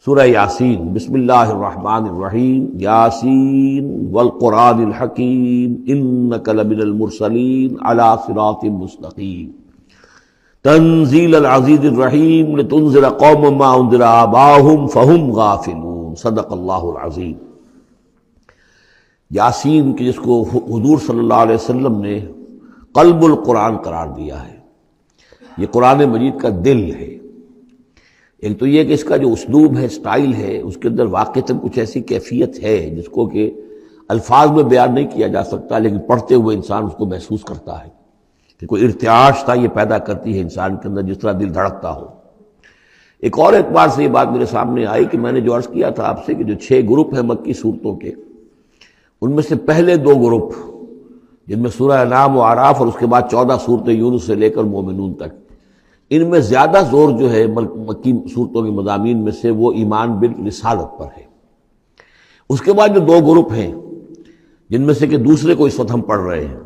سورہ یاسین۔ بسم اللہ الرحمن الرحیم۔ یاسین والقرآن الحکیم انک لمن المرسلین علی صراط مستقیم تنزیل العزیز الرحیم لتنذر قوما ما انذر آباؤہم فہم غافلون۔ صدق اللہ العظیم۔ یاسین کی جس کو حضور صلی اللہ علیہ وسلم نے قلب القرآن قرار دیا ہے، یہ قرآن مجید کا دل ہے۔ ایک تو یہ کہ اس کا جو اسلوب ہے، سٹائل ہے، اس کے اندر واقعتاً کچھ ایسی کیفیت ہے جس کو کہ الفاظ میں بیان نہیں کیا جا سکتا، لیکن پڑھتے ہوئے انسان اس کو محسوس کرتا ہے کہ کوئی ارتعاش تھا یہ پیدا کرتی ہے انسان کے اندر، جس طرح دل دھڑکتا ہو۔ ایک اور اعتبار سے یہ بات میرے سامنے آئی کہ میں نے جو عرض کیا تھا آپ سے کہ جو 6 گروپ ہیں مکی صورتوں کے، ان میں سے پہلے 2 گروپ جن میں سورہ انعام و اعراف اور اس کے بعد 14 صورتیں یونس سے لے کر مومنون تک، ان میں زیادہ زور جو ہے مکی صورتوں کے مضامین میں سے وہ ایمان بالرسالت پر ہے۔ اس کے بعد جو 2 گروپ ہیں جن میں سے کہ دوسرے کو اس وقت ہم پڑھ رہے ہیں،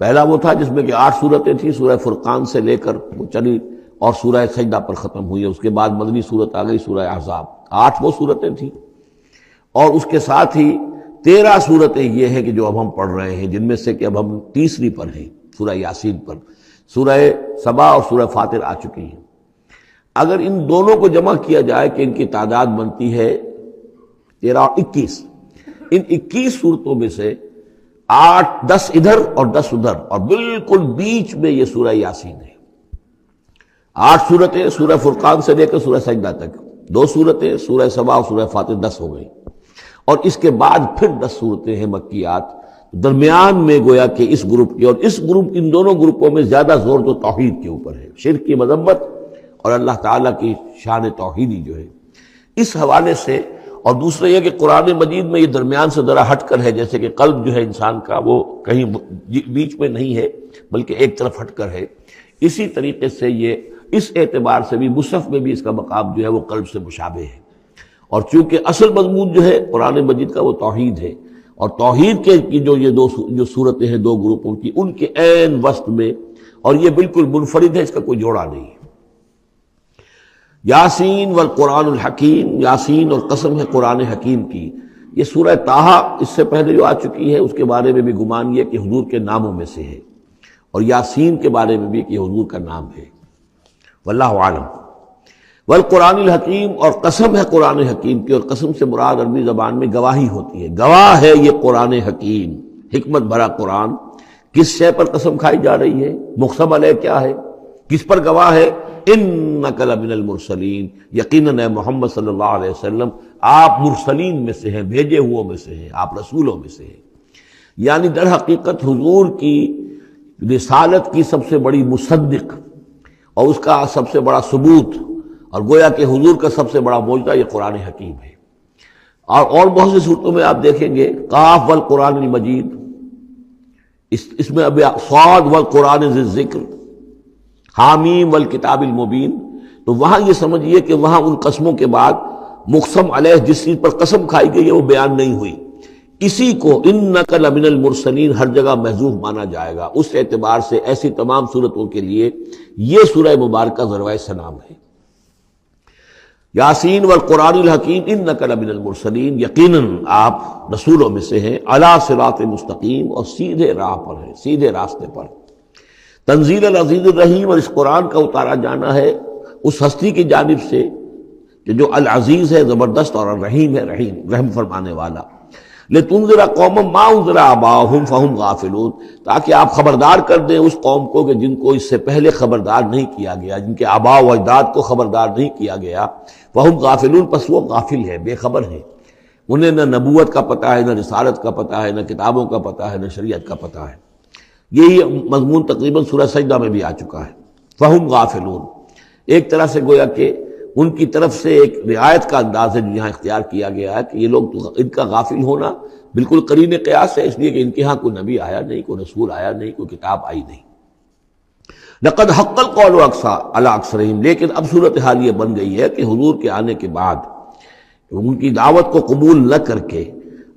پہلا وہ تھا جس میں کہ 8 صورتیں تھیں، سورہ فرقان سے لے کر وہ چلی اور سورہ سجدہ پر ختم ہوئی، اس کے بعد مدنی صورت آ گئی سورہ احزاب۔ 8 وہ صورتیں تھیں، اور اس کے ساتھ ہی 13 صورتیں یہ ہیں کہ جو اب ہم پڑھ رہے ہیں، جن میں سے کہ اب ہم تیسری پر ہیں، سورہ یاسین پر۔ سورہ سبا اور سورہ فاطر آ چکی ہیں۔ اگر ان دونوں کو جمع کیا جائے کہ ان کی تعداد بنتی ہے 13 اور 21، ان 21 صورتوں میں سے 10 ادھر اور 10 ادھر، اور بالکل بیچ میں یہ سورہ یاسین ہے۔ 8 صورتیں سورہ فرقان سے لے کر سورہ سجدہ تک، 2 صورتیں سورہ سبا اور سورہ فاطر، 10 ہو گئی، اور اس کے بعد پھر 10 صورتیں ہیں مکیات۔ درمیان میں گویا کہ اس گروپ کی اور اس گروپ، ان دونوں گروپوں میں زیادہ زور تو توحید کے اوپر ہے، شرک کی مذمت اور اللہ تعالیٰ کی شان توحیدی جو ہے، اس حوالے سے۔ اور دوسرا یہ کہ قرآن مجید میں یہ درمیان سے ذرا ہٹ کر ہے، جیسے کہ قلب جو ہے انسان کا وہ کہیں بیچ میں نہیں ہے بلکہ ایک طرف ہٹ کر ہے، اسی طریقے سے یہ اس اعتبار سے بھی مصحف میں بھی اس کا مقام جو ہے وہ قلب سے مشابہ ہے۔ اور چونکہ اصل مضمون جو ہے قرآن مجید کا وہ توحید ہے، اور توحید کے کی جو صورتیں ہیں 2 گروپوں کی، ان کے عین وسط میں، اور یہ بالکل منفرد ہے، اس کا کوئی جوڑا نہیں ہے۔ یاسین والقرآن الحکیم، یاسین اور قسم ہے قرآن حکیم کی۔ یہ سورہ طٰہٰ اس سے پہلے جو آ چکی ہے، اس کے بارے میں بھی گمان یہ کہ حضور کے ناموں میں سے ہے، اور یاسین کے بارے میں بھی کہ حضور کا نام ہے، واللہ اعلم۔ والقرآن الحکیم، اور قسم ہے قرآن حکیم کی، اور قسم سے مراد عربی زبان میں گواہی ہوتی ہے، گواہ ہے یہ قرآن حکیم، حکمت بھرا قرآن۔ کس شے پر قسم کھائی جا رہی ہے؟ مقسم علیہ کیا ہے؟ کس پر گواہ ہے؟ انک لمن المرسلین، یقیناً اے محمد صلی اللہ علیہ وسلم آپ مرسلین میں سے ہیں، بھیجے ہوئوں میں سے ہیں، آپ رسولوں میں سے ہیں۔ یعنی در حقیقت حضور کی رسالت کی سب سے بڑی مصدق اور اس کا سب سے بڑا ثبوت، اور گویا کہ حضور کا سب سے بڑا معجزہ یہ قرآن حکیم ہے۔ اور بہت سی صورتوں میں آپ دیکھیں گے قاف والقرآن المجید، اس میں اب صاد والقرآن ذی الذکر، حامیم والکتاب المبین، تو وہاں یہ سمجھیے کہ وہاں ان قسموں کے بعد مقسم علیہ جس چیز پر قسم کھائی گئی ہے وہ بیان نہیں ہوئی، اسی کو انک لمن المرسلین ہر جگہ محذوف مانا جائے گا۔ اس اعتبار سے ایسی تمام صورتوں کے لیے یہ سورہ مبارکہ ذروۂ سلام ہے۔ یاسین والقرآن الحکیم انک لمن المرسلین، یقیناً آپ رسولوں میں سے ہیں، علی صراط مستقیم، اور سیدھے راہ پر ہیں، سیدھے راستے پر۔ تنزیل العزیز الرحیم، اور اس قرآن کا اتارا جانا ہے اس ہستی کی جانب سے جو العزیز ہے، زبردست، اور الرحیم ہے، رحم فرمانے والا۔ لتنذر قوما ما انذر آباؤہم فہم غافلون، تاکہ آپ خبردار کر دیں اس قوم کو کہ جن کو اس سے پہلے خبردار نہیں کیا گیا، جن کے آباء و اجداد کو خبردار نہیں کیا گیا، فہم غافلون، پس وہ غافل ہے، بے خبر ہے، انہیں نہ نبوت کا پتہ ہے، نہ رسالت کا پتہ ہے، نہ کتابوں کا پتہ ہے، نہ شریعت کا پتہ ہے۔ یہی مضمون تقریباً سورہ سجدہ میں بھی آ چکا ہے، فہم غافلون۔ ایک طرح سے گویا کہ ان کی طرف سے ایک رعایت کا انداز ہے جو یہاں اختیار کیا گیا ہے کہ یہ لوگ، ان کا غافل ہونا بالکل قرین قیاس ہے، اس لیے کہ ان کے ہاں کوئی نبی آیا نہیں، کوئی رسول آیا نہیں، کوئی کتاب آئی نہیں۔ لقد حق القول علی اکثرہم، لیکن اب صورتحال یہ بن گئی ہے کہ حضور کے آنے کے بعد ان کی دعوت کو قبول نہ کر کے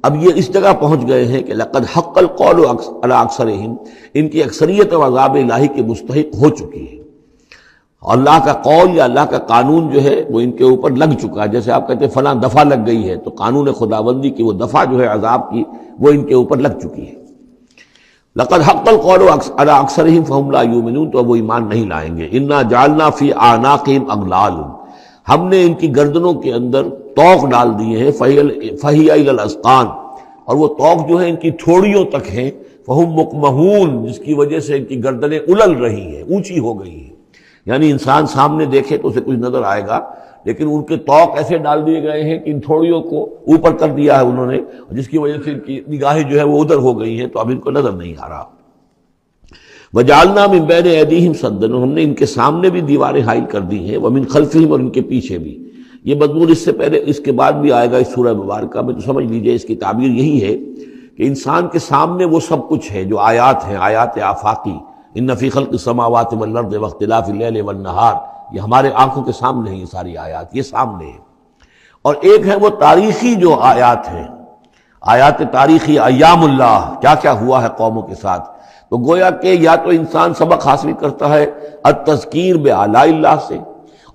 اب یہ اس جگہ پہنچ گئے ہیں کہ لقد حق القول علی اکثرہم، ان کی اکثریت عذاب الہی کے مستحق ہو چکی ہے۔ اللہ کا قول یا اللہ کا قانون جو ہے وہ ان کے اوپر لگ چکا ہے. جیسے آپ کہتے ہیں فلاں دفعہ لگ گئی ہے، تو قانون خداوندی کی وہ دفعہ جو ہے عذاب کی وہ ان کے اوپر لگ چکی ہے. لقد حق القول علی اکثرهم فهم لا یؤمنون، تو وہ ایمان نہیں لائیں گے. انا جعلنا فی اعناقهم اغلال، ہم نے ان کی گردنوں کے اندر طوق ڈال دیے ہیں. فہی الی الاذقان، اور وہ طوق جو ہے ان کی تھوڑیوں تک ہیں. فہم مقمحون، جس کی وجہ سے ان کی گردنیں الل رہی ہیں، اونچی ہو گئی ہیں. یعنی انسان سامنے دیکھے تو اسے کچھ نظر آئے گا، لیکن ان کے طوق ایسے ڈال دیے گئے ہیں کہ ان تھوڑیوں کو اوپر کر دیا ہے انہوں نے، جس کی وجہ سے ان کی نگاہیں جو ہے وہ ادھر ہو گئی ہیں، تو اب ان کو نظر نہیں آ رہا. وجعلنا من بین ایدیہم سدا، ہم نے ان کے سامنے بھی دیواریں حائل کر دی ہیں، ومن خلفہم، اور ان کے پیچھے بھی. یہ مضمون اس سے پہلے اس کے بعد بھی آئے گا اس سورہ مبارکہ میں، تو سمجھ لیجئے اس کی تعبیر یہی ہے کہ انسان کے سامنے وہ سب کچھ ہے جو آیات ہیں، آیات آفاقی. ان فی خلق السماوات والارض واختلاف اللیل والنہار، یہ ہمارے آنکھوں کے سامنے ہیں یہ ساری آیات، یہ سامنے ہیں. اور ایک ہے وہ تاریخی جو آیات ہیں، آیات تاریخی، ایام اللہ، کیا کیا ہوا ہے قوموں کے ساتھ. تو گویا کہ یا تو انسان سبق حاصل کرتا ہے التذکیر بآلاء اللہ سے،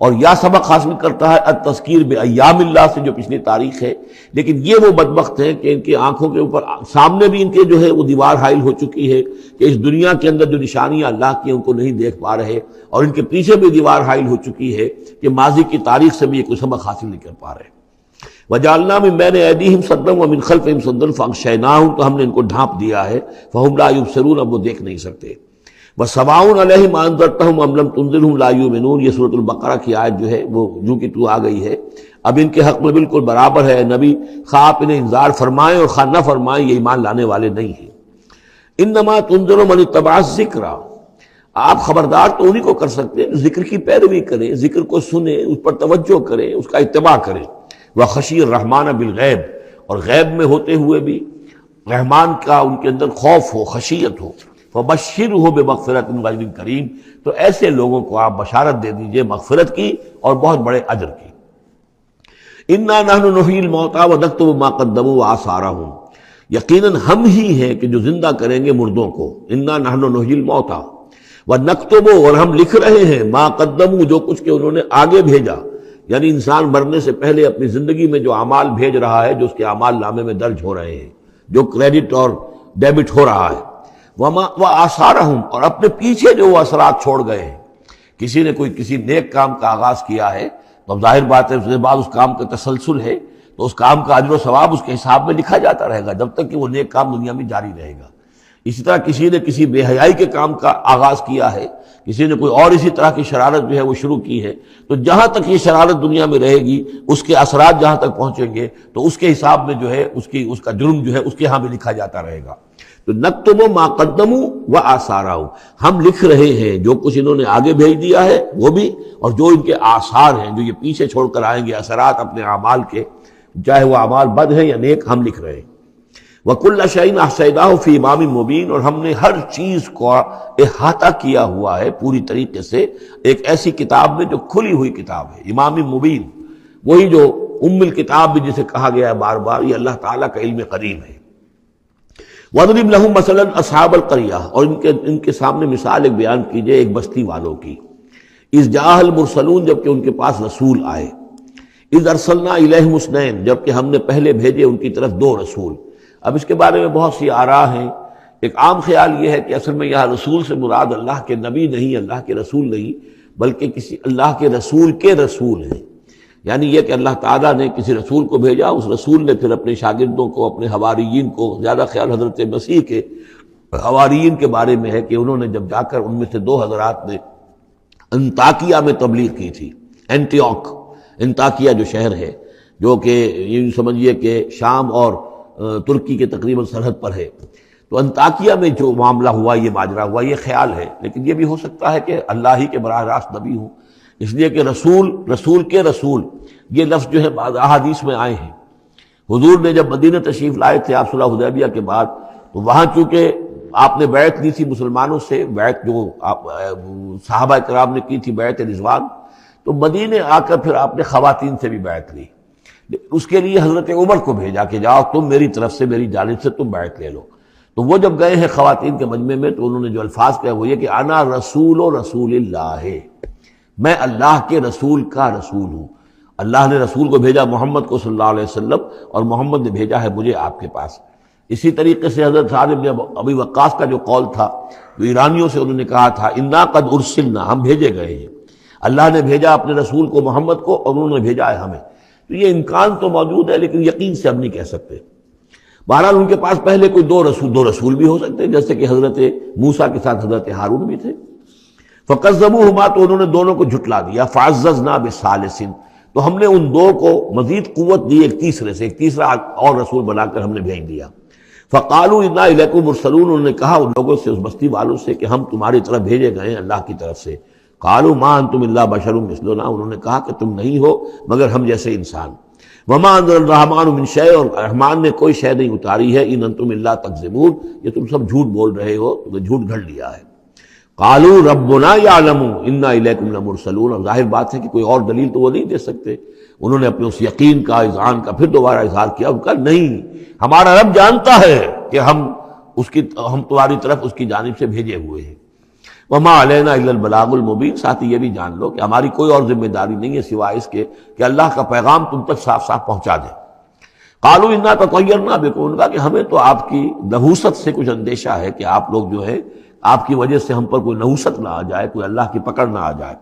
اور یا سبق حاصل کرتا ہے التذکیر بایام اللہ سے جو پچھلی تاریخ ہے. لیکن یہ وہ بدبخت ہیں کہ ان کی آنکھوں کے اوپر سامنے بھی ان کے جو ہے وہ دیوار حائل ہو چکی ہے کہ اس دنیا کے اندر جو نشانیاں اللہ کی ان کو نہیں دیکھ پا رہے، اور ان کے پیچھے بھی دیوار حائل ہو چکی ہے کہ ماضی کی تاریخ سے بھی یہ کوئی سبق حاصل نہیں کر پا رہے. وجعلنا من بین ایدیہم سدا ومن خلفہم سدا فاغشیناہم، تو ہم نے ان کو ڈھانپ دیا ہے. فہم لا یبصرون، اب وہ دیکھ نہیں سکتے. وَسَوَاءٌ عَلَيْهِمْ أَنذَرْتَهُمْ أَمْ لَمْ تُنذِرْهُمْ لَا يُؤْمِنُونَ، یہ سورۃ البقرہ کی آیت جو ہے وہ جو کہ تو آ گئی ہے. اب ان کے حق میں بالکل برابر ہے نبی، خواہ آپ انہیں انذار فرمائیں اور خواہ نہ فرمائیں، یہ ایمان لانے والے نہیں ہیں. انما تنذر من اتبع الذکر، آپ خبردار تو انہی کو کر سکتے ہیں جو ذکر کی پیروی کریں، ذکر کو سنیں، اس پر توجہ کریں، اس کا اتباع کریں. وخشی الرحمن بالغیب، اور غیب میں ہوتے ہوئے بھی رحمان کا ان کے اندر خوف ہو، خشیت ہو. فبشرہ بمغفرۃ وَاجر کریم، تو ایسے لوگوں کو آپ بشارت دے دیجئے مغفرت کی اور بہت بڑے اجر کی. انا نحن نحیی الموتیٰ ونکتب ما قدموا وآثارہم، یقیناً ہم ہی ہیں کہ جو زندہ کریں گے مردوں کو. انا نحن نحیی الموتیٰ ونکتب، اور ہم لکھ رہے ہیں ما قدموا، جو کچھ کہ انہوں نے آگے بھیجا. یعنی انسان مرنے سے پہلے اپنی زندگی میں جو اعمال بھیج رہا ہے، جو اس کے اعمال نامے میں درج ہو رہے ہیں، جو کریڈٹ اور ڈیبٹ ہو رہا ہے. وآثارہم، اور اپنے پیچھے جو وہ اثرات چھوڑ گئے ہیں. کسی نے کسی نیک کام کا آغاز کیا ہے تو اب ظاہر بات ہے اس کے بعد اس کام کا تسلسل ہے، تو اس کام کا اجر و ثواب اس کے حساب میں لکھا جاتا رہے گا جب تک کہ وہ نیک کام دنیا میں جاری رہے گا. اسی طرح کسی نے کسی بے حیائی کے کام کا آغاز کیا ہے، کسی نے کوئی اور اسی طرح کی شرارت جو ہے وہ شروع کی ہے، تو جہاں تک یہ شرارت دنیا میں رہے گی، اس کے اثرات جہاں تک پہنچیں گے، تو اس کے حساب میں جو ہے اس کا جرم جو ہے اس کے ہاں بھی لکھا جاتا رہے گا. تو نکتب ما قدموا وآثارہم، ہم لکھ رہے ہیں جو کچھ انہوں نے آگے بھیج دیا ہے وہ بھی، اور جو ان کے آثار ہیں جو یہ پیچھے چھوڑ کر آئیں گے اثرات اپنے اعمال کے، چاہے وہ اعمال بد ہیں یا نیک، ہم لکھ رہے ہیں. وَكُلَّ شَيْءٍ أَحْصَيْنَاهُ فِي إِمَامٍ مُبِينٍ، اور ہم نے ہر چیز کو احاطہ کیا ہوا ہے پوری طریقے سے ایک ایسی کتاب میں جو کھلی ہوئی کتاب ہے. امام مبین، وہی جو ام الکتاب بھی جسے کہا گیا ہے بار بار، یہ اللہ تعالیٰ کا علم قدیم ہے. وَاضْرِبْ لَهُم مَثَلًا أَصْحَابَ الْقَرْيَةِ، اور ان کے سامنے مثال ایک بیان کیجئے ایک بستی والوں کی. اِذْ جَاءَ الْمُرْسَلُونَ، جبکہ ان کے پاس رسول آئے. اِذْ أَرْسَلْنَا إِلَيْهِمُ اثْنَيْنِ، جبکہ ہم نے پہلے بھیجے ان کی طرف دو رسول. اب اس کے بارے میں بہت سی آراء ہیں. ایک عام خیال یہ ہے کہ اصل میں یہاں رسول سے مراد اللہ کے نبی نہیں، اللہ کے رسول نہیں، بلکہ کسی اللہ کے رسول ہیں. یعنی یہ کہ اللہ تعالیٰ نے کسی رسول کو بھیجا، اس رسول نے پھر اپنے شاگردوں کو، اپنے حواریین کو، زیادہ خیال حضرت مسیح کے حواریین کے بارے میں ہے کہ انہوں نے جب جا کر ان میں سے دو حضرات نے انطاکیہ میں تبلیغ کی تھی. انطاکیہ جو شہر ہے، جو کہ یہ سمجھیے کہ شام اور ترکی کے تقریباً سرحد پر ہے، تو انطاکیہ میں جو معاملہ ہوا، یہ ماجرا ہوا، یہ خیال ہے. لیکن یہ بھی ہو سکتا ہے کہ اللہ ہی کے براہ راست نبی ہوں، اس لیے کہ رسول یہ لفظ جو ہے بعض احادیث میں آئے ہیں. حضور نے جب مدینہ تشریف لائے تھے آپ صلح حدیبیہ کے بعد، تو وہاں چونکہ آپ نے بیعت لی تھی مسلمانوں سے، بیعت جو صحابہ کرام نے کی تھی بیعت رضوان، تو مدینے آ کر پھر آپ نے خواتین سے بھی بیعت لی. اس کے لیے حضرت عمر کو بھیجا کہ جاؤ تم میری طرف سے، میری جانب سے تم بیعت لے لو. تو وہ جب گئے ہیں خواتین کے مجمع میں، تو انہوں نے جو الفاظ کہے وہ یہ کہ انا رسول اللہ، میں اللہ کے رسول کا رسول ہوں. اللہ نے رسول کو بھیجا محمد کو صلی اللہ علیہ وسلم، اور محمد نے بھیجا ہے مجھے آپ کے پاس. اسی طریقے سے حضرت سعد بن ابی وقاص کا جو قول تھا، جو ایرانیوں سے انہوں نے کہا تھا انا قد ارسلنا، ہم بھیجے گئے ہیں، اللہ نے بھیجا اپنے رسول کو محمد کو اور انہوں نے بھیجا ہے ہمیں. تو یہ امکان تو موجود ہے لیکن یقین سے ہم نہیں کہہ سکتے. بہرحال ان کے پاس پہلے کوئی دو رسول بھی ہو سکتے ہیں، جیسے کہ حضرت موسیٰ کے ساتھ حضرت ہارون بھی تھے. فکذبوہما، تو انہوں نے دونوں کو جھٹلا دیا. فعززنا بثالث، تو ہم نے ان دو کو مزید قوت دی ایک تیسرے سے، ایک تیسرا اور رسول بنا کر ہم نے بھیج دیا. فقالوا انا الیکم مرسلون، انہوں نے کہا ان لوگوں سے، اس بستی والوں سے، کہ ہم تمہاری طرف بھیجے گئے ہیں اللہ کی طرف سے. قالوا ما انتم الا بشر مثلنا، انہوں نے کہا کہ تم نہیں ہو مگر ہم جیسے انسان. وما انزل الرحمن من شیء، اور رحمان نے کوئی شے نہیں اتاری ہے. ان انتم الا تکذبون، یہ تم سب جھوٹ بول رہے ہو، تم نے جھوٹ گھڑ لیا ہے. قالوا ربنا یعلم انا الیکم لمرسلون، اور ظاہر بات ہے کہ کوئی اور دلیل تو وہ نہیں دے سکتے. انہوں نے اپنے اس یقین کا، اذعان کا پھر دوبارہ اظہار کیا. ان کا نہیں، ہمارا رب جانتا ہے کہ ہم تمہاری طرف اس کی جانب سے بھیجے ہوئے ہیں. وما علینا الا البلاغ المبین، ساتھ ہی یہ بھی جان لو کہ ہماری کوئی اور ذمہ داری نہیں ہے سوائے اس کے کہ اللہ کا پیغام تم تک صاف صاف پہنچا دیں. قالوا انا تطیرنا بکم، انہوں نے کہا کہ ہمیں تو آپ کی نحوست سے کچھ اندیشہ ہے کہ آپ لوگ جو ہے آپ کی وجہ سے ہم پر کوئی نحوست نہ آ جائے، کوئی اللہ کی پکڑ نہ آ جائے.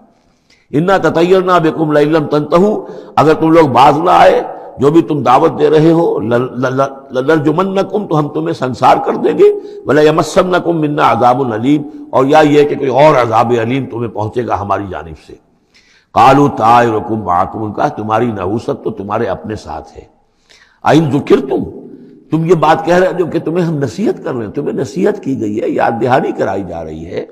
انا تطیرنا بکم لئن لم تنتہوا، اگر تم لوگ باز نہ آئے جو بھی تم دعوت دے رہے ہو، لنرجمنکم، تو ہم تمہیں سنسار کر دیں گے. ولیمسنکم منا عذاب علیم، اور یا یہ کہ کوئی اور عذاب علیم تمہیں پہنچے گا ہماری جانب سے. قالوا طائرکم معکم، ان کا تمہاری نحوست تو تمہارے اپنے ساتھ ہے. ان ذکرتم، تم یہ بات کہہ رہے ہو کہ تمہیں ہم نصیحت کر رہے ہیں، تمہیں نصیحت کی گئی ہے، یاد دہانی کرائی جا رہی ہے،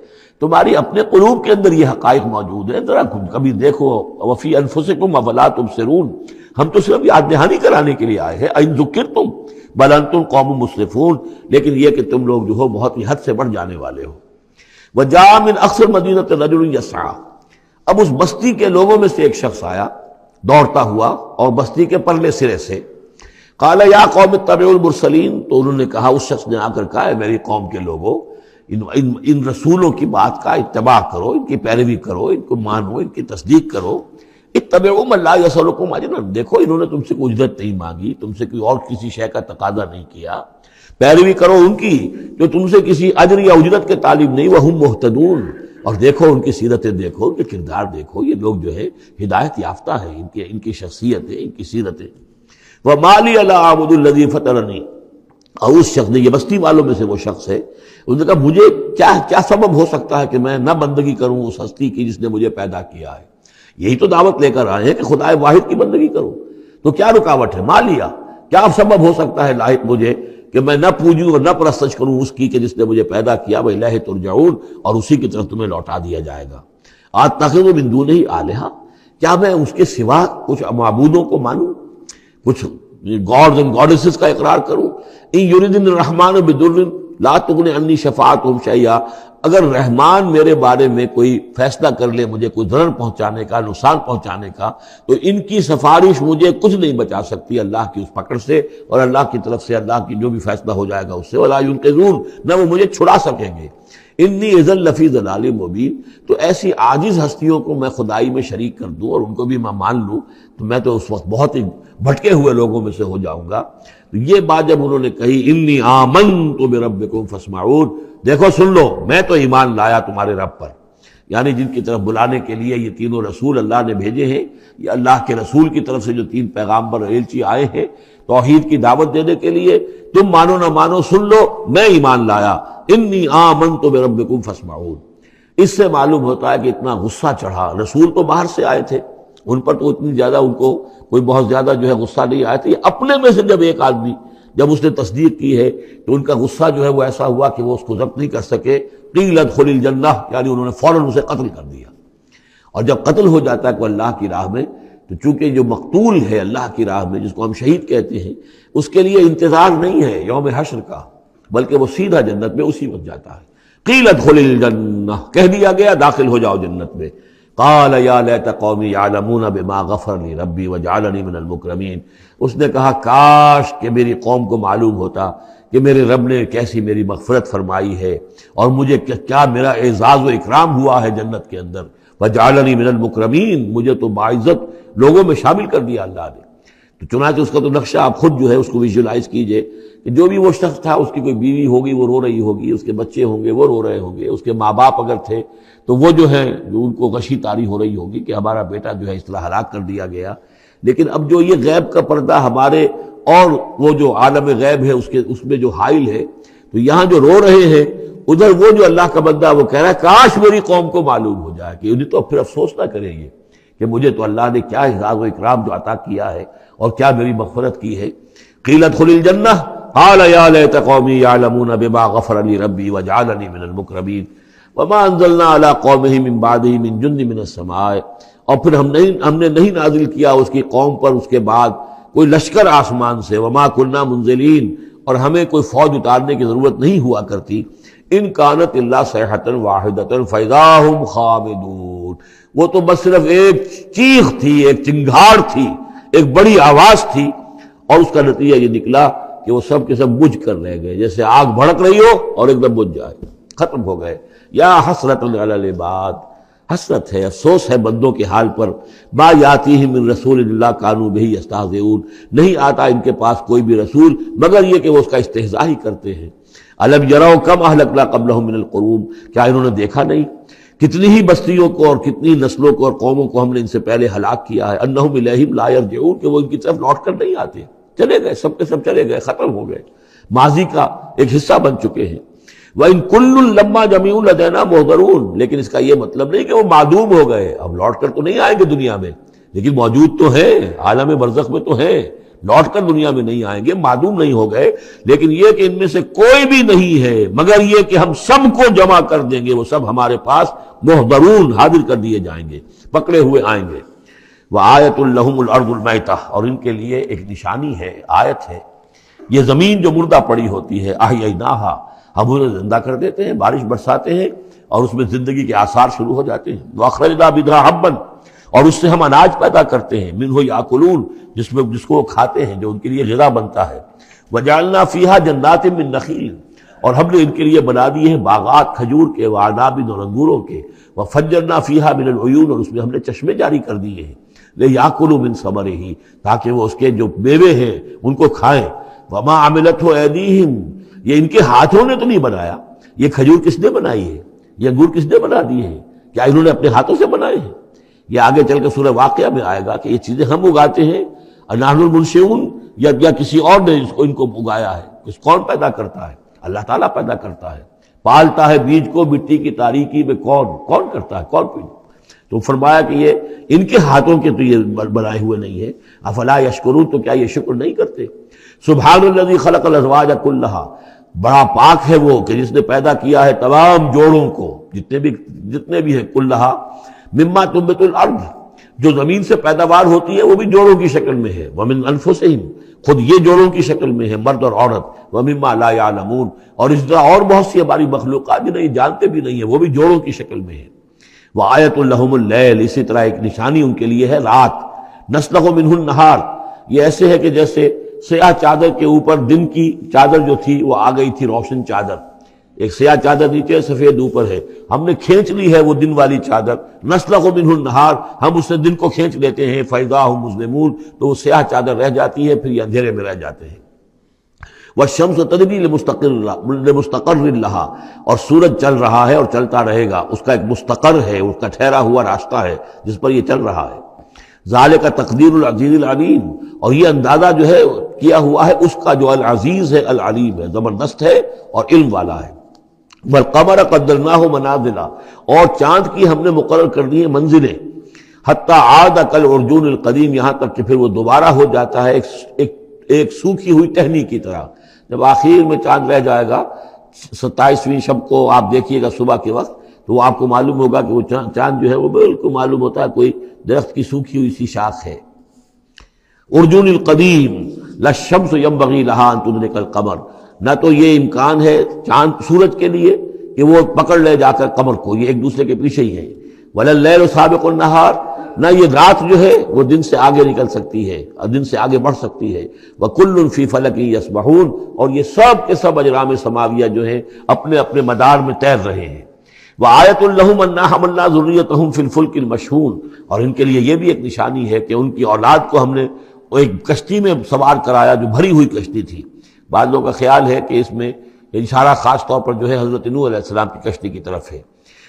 تمہاری اپنے قلوب کے اندر یہ حقائق موجود ہیں، ذرا کبھی دیکھو. وفی انفسکم افلا تبصرون، ہم تو صرف یاد دہانی کرانے کے لیے آئے ہیں. ان ذکرتم بل انتم قوم مسرفون، لیکن یہ کہ تم لوگ جو ہو بہت ہی حد سے بڑھ جانے والے ہو. وجاء من اقصى المدینة رجل یسعى، اب اس بستی کے لوگوں میں سے ایک شخص آیا دوڑتا ہوا، اور بستی کے پرلے سرے سے. قال یا قوم اتبعوا المرسلین، تو انہوں نے کہا، اس شخص نے آ کر کہا، ہے میری قوم کے لوگوں، ان رسولوں کی بات کا اتباع کرو، ان کی پیروی کرو، ان کو مانو، ان کی تصدیق کرو. اتبعوا من لا یسألکم اجرا، دیکھو انہوں نے تم سے کوئی اجرت نہیں مانگی، تم سے کوئی اور کسی شے کا تقاضا نہیں کیا. پیروی کرو ان کی جو تم سے کسی اجر یا اجرت کے طالب نہیں. وہم مہتدون، اور دیکھو ان کی سیرتیں، دیکھو ان کے کردار، دیکھو یہ لوگ جو ہے ہدایت یافتہ ہیں، ان کی شخصیتیں، ان کی سیرتیں. وَمَا لِيَ لَا أَعْبُدُ الَّذِي فَطَرَنِي، اور اس شخص نے، یہ بستی والوں میں سے وہ شخص ہے، انہوں نے کہا مجھے کیا سبب ہو سکتا ہے کہ میں نہ بندگی کروں اس ہستی کی جس نے مجھے پیدا کیا ہے. یہی تو دعوت لے کر آئے ہیں کہ خدا واحد کی بندگی کرو، تو کیا رکاوٹ ہے؟ ما لیا، کیا سبب ہو سکتا ہے لاحق مجھے کہ میں نہ پوجوں اور نہ پرستش کروں اس کی کہ جس نے مجھے پیدا کیا. وَإِلَیہِ تُرْجَعُونَ، اور اسی کی طرف تمہیں لوٹا دیا جائے گا. أَتَّخِذُ مِن دُونِهِ آلِهَةً، کیا میں اس کے سوا کچھ معبودوں کو مانوں، کچھ گاڈز اینڈ گاڈیسز کا اقرار کروں. ان یریدن الرحمن بضر لا تغن عنی شفاعتهم شیئا، اگر رحمان میرے بارے میں کوئی فیصلہ کر لے، مجھے کوئی ضرر پہنچانے کا، نقصان پہنچانے کا، تو ان کی سفارش مجھے کچھ نہیں بچا سکتی اللہ کی اس پکڑ سے، اور اللہ کی طرف سے اللہ کی جو بھی فیصلہ ہو جائے گا اس سے. ولا ينقذون، نہ وہ مجھے چھڑا سکیں گے. انی اذا لفی ضلال مبین، تو ایسی عاجز ہستیوں کو میں خدائی میں شریک کر دوں اور ان کو بھی میں مان لوں تو میں تو اس وقت بہت ہی بھٹکے ہوئے لوگوں میں سے ہو جاؤں گا. تو یہ بات جب انہوں نے کہی، انی آمنت بربکم فاسمعون، دیکھو سن لو، میں تو ایمان لایا تمہارے رب پر، یعنی جن کی طرف بلانے کے لیے یہ تینوں رسول اللہ نے بھیجے ہیں، یہ اللہ کے رسول کی طرف سے جو تین پیغامبر ایلچی آئے ہیں توحید کی دعوت دینے کے لیے، تم مانو نہ مانو سن لو، میں ایمان لایا. انی آمنت بربکم فاسمعون. اس سے معلوم ہوتا ہے کہ اتنا غصہ چڑھا. رسول تو باہر سے آئے تھے، ان پر تو اتنی زیادہ ان کو کوئی بہت زیادہ جو ہے غصہ نہیں آیا تھا. اپنے میں سے جب ایک آدمی جب اس نے تصدیق کی ہے تو ان کا غصہ جو ہے وہ ایسا ہوا کہ وہ اس کو ضبط نہیں کر سکے. قیل ادخل الجنہ، یعنی انہوں نے فوراً اسے قتل کر دیا. اور جب قتل ہو جاتا ہے کوئی اللہ کی راہ میں، تو چونکہ جو مقتول ہے اللہ کی راہ میں، جس کو ہم شہید کہتے ہیں، اس کے لیے انتظار نہیں ہے یوم حشر کا، بلکہ وہ سیدھا جنت میں اسی وقت جاتا ہے. قیل ادخل الجنہ، کہہ دیا گیا داخل ہو جاؤ جنت میں. قال یا لیت قومی یعلمون بما غفر لی ربی وجعلنی من المکرمین. اس نے کہا کاش کہ میری قوم کو معلوم ہوتا کہ میرے رب نے کیسی میری مغفرت فرمائی ہے اور مجھے کیا میرا اعزاز و اکرام ہوا ہے جنت کے اندر. وجعلنی من المکرمین، مجھے تو باعزت لوگوں میں شامل کر دیا اللہ نے۔ تو چنانچہ اس کا تو نقشہ آپ خود جو ہے اس کو ویژولائز کیجئے کہ جو بھی وہ شخص تھا، اس کی کوئی بیوی ہوگی وہ رو رہی ہوگی، اس کے بچے ہوں گے وہ رو رہے ہوں گے، اس کے ماں باپ اگر تھے تو وہ جو ہیں ان کو غشی طاری ہو رہی ہوگی کہ ہمارا بیٹا جو ہے اس طرح ہلاک کر دیا گیا۔ لیکن اب جو یہ غیب کا پردہ ہمارے اور وہ جو عالم غیب ہے اس میں جو حائل ہے، تو یہاں جو رو رہے ہیں ادھر وہ جو اللہ کا بندہ وہ کہہ رہا ہے کاش میری قوم کو معلوم ہو جائے، کہ انہیں تو پھر افسوس نہ کریں یہ کہ مجھے تو اللہ نے کیا اعزاز و اکرام جو عطا کیا ہے اور کیا میری مغفرت کی ہے۔ قیل ادخل الجنہ قال یا لیت قومی یعلمون بما غفر لی ربی وجعلنی من المکرمین وما انزلنا علی قومہ من بعدہ من جند من السماء، اور پھر ہم نے نہیں نازل کیا اس کی قوم پر اس کے بعد کوئی لشکر آسمان سے، وما كنا منزلین، اور ہمیں کوئی فوج اتارنے کی ضرورت نہیں ہوا کرتی، ان کانت الا صیحۃ واحدۃ فاذا هم خامدون، وہ تو بس صرف ایک چیخ تھی، ایک چنگھاڑ تھی، ایک بڑی آواز تھی، اور اس کا نتیجہ یہ نکلا کہ وہ سب کے سب بجھ کر رہ گئے، جیسے آگ بھڑک رہی ہو اور ایک دم بجھ جائے، ختم ہو گئے۔ یا حسرۃ علی العباد، حسرت ہے، افسوس ہے بندوں کے حال پر، ما یاتیہم من رسول اللہ کانوا بہ یستہزئون، نہیں آتا ان کے پاس کوئی بھی رسول مگر یہ کہ وہ اس کا استہزاء ہی کرتے ہیں۔ الم یروا کم اہلکنا قبلہم من القرون، کیا انہوں نے دیکھا نہیں کتنی ہی بستیوں کو اور کتنی نسلوں کو اور قوموں کو ہم نے ان سے پہلے ہلاک کیا ہے، انہم الیہم لا یرجعون، کہ وہ ان کی طرف لوٹ کر نہیں آتے، چلے گئے، سب کے سب چلے گئے، ختم ہو گئے، ماضی کا ایک حصہ بن چکے ہیں۔ وَإِن كُلٌّ لَمَّا جَمِيعٌ لَدَيْنَا مُحْضَرُونَ، لیکن اس کا یہ مطلب نہیں کہ وہ معدوم ہو گئے، اب لوٹ کر تو نہیں آئیں گے دنیا میں، لیکن موجود تو ہیں، عالم برزخ میں تو ہیں، لوٹ کر دنیا میں نہیں آئیں گے، معدوم نہیں ہو گئے، لیکن یہ کہ ان میں سے کوئی بھی نہیں ہے مگر یہ کہ ہم سب کو جمع کر دیں گے، وہ سب ہمارے پاس محضرون، حاضر کر دیے جائیں گے، پکڑے ہوئے آئیں گے۔ وَآیَةٌ لَهُمُ الْأَرْضُ الْمَيْتَةُ، اور ان کے لیے ایک نشانی ہے، آیت ہے، یہ زمین جو مردہ پڑی ہوتی ہے، احییناھا، ہم انہیں زندہ کر دیتے ہیں، بارش برساتے ہیں اور اس میں زندگی کے آثار شروع ہو جاتے ہیں۔ وَأَخْرَجْنَا بِهَا حَبًّا، اور اس سے ہم اناج پیدا کرتے ہیں، مِنْهُ یأکلون، جس کو وہ کھاتے ہیں، جو ان کے لیے غذا بنتا ہے۔ وَجَعَلْنَا فِيهَا جَنَّاتٍ مِّن نَخِیل، اور ہم نے ان کے لیے بنا دیے ہیں باغات کھجور کے، وَأَعْنَابٍ، اور انگوروں کے، وَفَجَّرْنَا فِيهَا مِنَ الْعُیُونِ، اور اس میں ہم نے چشمے جاری کر دیے ہیں، لِیَأْکُلُوا مِن ثَمَرِهِ، تاکہ وہ اس کے جو میوے ہیں ان کو کھائیں۔ وَمَا عَمِلَتْهُ أَیْدِیہم، یہ ان کے ہاتھوں نے تو نہیں بنایا، یہ کھجور کس نے بنائی ہے، یہ انگور کس نے بنا دیے ہیں، کیا انہوں نے اپنے ہاتھوں سے بنائے ہیں؟ یہ آگے چل کے سورہ واقعہ میں آئے گا کہ یہ چیزیں ہم اگاتے ہیں، نحن المنشئون، یا کسی اور نے ان کو اگایا ہے، اس کون پیدا کرتا ہے؟ اللہ تعالیٰ پیدا کرتا ہے، پالتا ہے بیج کو مٹی کی تاریکی میں، کون کرتا ہے، کون پیدا؟ تو فرمایا کہ یہ ان کے ہاتھوں کے تو یہ بنائے ہوئے نہیں ہے۔ افلا یشکرون، تو کیا یہ شکر نہیں کرتے؟ سبحان الذی خلق الازواج کلھا، بڑا پاک ہے وہ کہ جس نے پیدا کیا ہے تمام جوڑوں کو، جتنے بھی ہیں، کلھا مما تنبت الارض، جو زمین سے پیداوار ہوتی ہے وہ بھی جوڑوں کی شکل میں ہے، ومن انفسہم، خود یہ جوڑوں کی شکل میں ہے، مرد اور عورت، ومما لا یعلمون، اور اس طرح اور بہت سی ہماری مخلوقات جو نہیں جانتے بھی نہیں ہیں، وہ بھی جوڑوں کی شکل میں ہے۔ وآیۃ لہم اللیل، اسی طرح ایک نشانی ان کے لیے ہے رات، نسلخ منہ النہار، یہ ایسے ہے کہ جیسے سیاہ چادر کے اوپر دن کی چادر جو تھی وہ آ گئی تھی روشن چادر، ایک سیاہ چادر نیچے سفید اوپر ہے، ہم نے کھینچ لی ہے وہ دن والی چادر، نسلخ منہ النہار، ہم اس سے دن کو کھینچ لیتے ہیں، فاذا ہم مظلمون، تو وہ سیاہ چادر رہ جاتی ہے، پھر یہ اندھیرے میں رہ جاتے ہیں۔ والشمس تجری لمستقر لہا، اور سورج چل رہا ہے اور چلتا رہے گا، اس کا ایک مستقر ہے، اس کا ٹھہرا ہوا راستہ ہے جس پر یہ چل رہا ہے۔ ذالک تقدیر العزیز العلیم، اور یہ اندازہ جو ہے کیا ہوا ہے اس کا جو العزیز ہے، العلیم ہے، زبردست ہے اور علم والا ہے۔ والقمر قدرناہ منازل، اور چاند کی ہم نے مقرر کر دی ہیں منزلیں، حتی عاد کالعرجون القدیم، یہاں تک کہ پھر وہ دوبارہ ہو جاتا ہے ایک سوکھی ہوئی ٹہنی کی طرح۔ جب آخر میں چاند رہ جائے گا 27ویں شب کو آپ دیکھیے گا صبح کے وقت، تو وہ آپ کو معلوم ہوگا کہ وہ چاند جو ہے وہ بالکل معلوم ہوتا ہے کوئی درخت کی سوکھی ہوئی سی شاخ ہے۔ ارجون القدیم للشمس ينبغي لها ان تدرك القمر، نہ تو یہ امکان ہے چاند سورج کے لیے کہ وہ پکڑ لے جا کر قمر کو، یہ ایک دوسرے کے پیچھے ہی ہے۔ ولا الليل سابق النهار، نہ یہ رات جو ہے وہ دن سے آگے نکل سکتی ہے اور دن سے آگے بڑھ سکتی ہے۔ وَكُلٌّ فِي فَلَكٍ يَسْبَحُونَ، اور یہ سب کے سب اجرام سماویہ جو ہیں اپنے اپنے مدار میں تیر رہے ہیں۔ وآیۃ لہم انا حملنا ذریتہم فی الفلک المشحون، اور ان کے لیے یہ بھی ایک نشانی ہے کہ ان کی اولاد کو ہم نے ایک کشتی میں سوار کرایا جو بھری ہوئی کشتی تھی۔ بعض لوگوں کا خیال ہے کہ اس میں اشارہ خاص طور پر جو ہے حضرت نوح علیہ السلام کی کشتی کی طرف ہے۔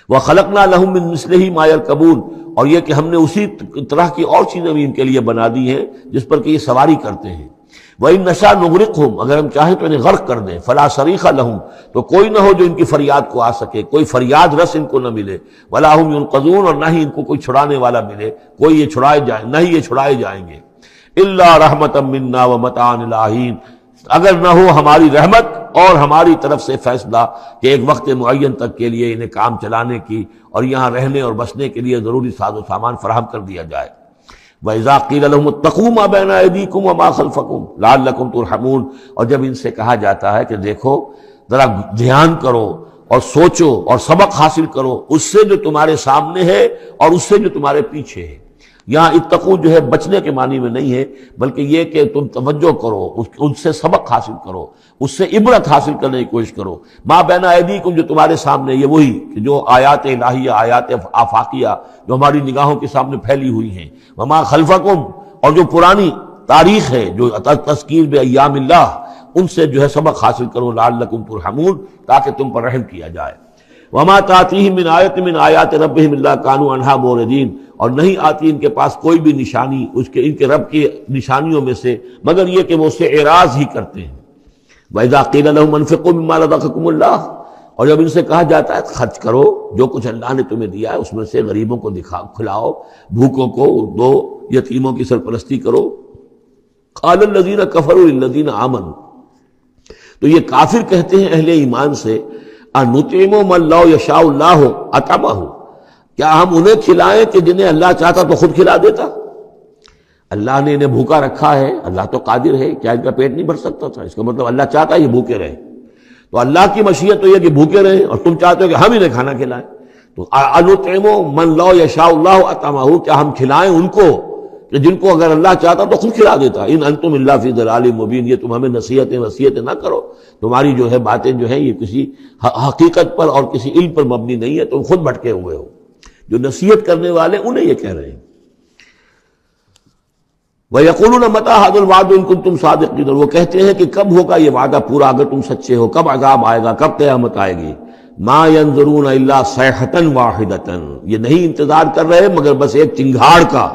وَخَلَقْنَا لَهُم مِّن مِّثْلِهِ مَا يَرْكَبُونَ، اور یہ کہ ہم نے اسی طرح کی اور چیزیں بھی ان کے لیے بنا دی ہیں جس پر کہ یہ سواری کرتے ہیں۔ وَإِن نَّشَأْ نُغْرِقْهُمْ، اگر ہم چاہیں تو انہیں غرق کر دیں، فَلَا صَرِيخَ لَهُمْ، تو کوئی نہ ہو جو ان کی فریاد کو آ سکے، کوئی فریاد رس ان کو نہ ملے، وَلَا هُمْ يُنقَذُونَ، اور نہ ہی ان کو کوئی چھڑانے والا ملے، کوئی یہ چھڑائے جائیں، نہ ہی یہ چھڑائے جائیں گے۔ إِلَّا رَحْمَةً مِّنَّا وَمَتَاعًا إِلَىٰ حِينٍ، اگر نہ ہو ہماری رحمت اور ہماری طرف سے فیصلہ کہ ایک وقت معین تک کے لیے انہیں کام چلانے کی اور یہاں رہنے اور بسنے کے لیے ضروری ساز و سامان فراہم کر دیا جائے۔ وَإِذَا قِيلَ لَهُمُ اتَّقُوا مَا بَيْنَ أَيْدِيكُمْ وَمَا خَلْفَكُمْ لَعَلَّكُمْ تُرْحَمُونَ، اور جب ان سے کہا جاتا ہے کہ دیکھو ذرا دھیان کرو اور سوچو اور سبق حاصل کرو اس سے جو تمہارے سامنے ہے اور اس سے جو تمہارے پیچھے ہے۔ یہاں اتقو جو ہے بچنے کے معنی میں نہیں ہے، بلکہ یہ کہ تم توجہ کرو، ان سے سبق حاصل کرو، اس سے عبرت حاصل کرنے کی کوشش کرو۔ ما بین ایدیکم، جو تمہارے سامنے، یہ وہی کہ جو آیات الہیہ، آیات آفاقیہ جو ہماری نگاہوں کے سامنے پھیلی ہوئی ہیں، وما خلفکم، اور جو پرانی تاریخ ہے جو تذکیر بایام اللہ، ان سے جو ہے سبق حاصل کرو، لعلکم ترحمون، تاکہ تم پر رحم کیا جائے۔ وما تاتیہم من آیۃ من آیات ربہم الا کانوا عنہا معرضین، اور نہیں آتی ان کے پاس کوئی بھی نشانی اس کے ان کے رب کی نشانیوں میں سے مگر یہ کہ وہ اس سے اعراض ہی کرتے ہیں۔ وَإِذَا قِيلَ لَهُمْ أَنفِقُوا مِمَّا رَزَقَكُمُ اللَّهُ، اور جب ان سے کہا جاتا ہے خرچ کرو جو کچھ اللہ نے تمہیں دیا ہے اس میں سے، غریبوں کو کھلاؤ، بھوکوں کو دو، یتیموں کی سرپرستی کرو۔ قَالَ الَّذِينَ كَفَرُوا لِلَّذِينَ آمَنُوا، تو یہ کافر کہتے ہیں اہل ایمان سے، أَنُطْعِمُ مَن لَّوْ يَشَاءُ اللَّهُ أَطْعَمَهُ، کیا ہم انہیں کھلائیں کہ جنہیں اللہ چاہتا تو خود کھلا دیتا؟ اللہ نے انہیں بھوکا رکھا ہے، اللہ تو قادر ہے، کیا ان کا پیٹ نہیں بھر سکتا تھا؟ اس کا مطلب اللہ چاہتا ہے یہ بھوکے رہیں، تو اللہ کی مشیت تو یہ کہ بھوکے رہیں، اور تم چاہتے ہو کہ ہم انہیں کھانا کھلائیں۔ تو أَنُطْعِمُ مَن لَّوْ يَشَاءُ اللَّهُ أَطْعَمَهُ، کیا ہم کھلائیں ان کو کہ جن کو اگر اللہ چاہتا تو خود کھلا دیتا۔ ان انتم الا فی ضلال مبین، یہ تم ہمیں نصیحتیں وصیتیں نہ کرو، تمہاری جو ہے باتیں جو ہیں یہ کسی حقیقت پر اور کسی علم پر مبنی نہیں ہے، تم خود بھٹکے ہوئے ہو۔ جو نصیحت کرنے والے انہیں یہ کہہ رہے ہیں۔ وَيَقُولُونَ مَتَىٰ هَٰذَا الْوَعْدُ إِن كُنتُمْ صَادِقِينَ، اور وہ کہتے ہیں کہ کب ہوگا یہ وعدہ پورا اگر تم سچے ہو، کب عذاب آئے گا، کب قیامت آئے گی۔ مَا يَنظُرُونَ إِلَّا صَيْحَةً وَاحِدَةً، یہ نہیں انتظار کر رہے مگر بس ایک چنگھاڑ کا،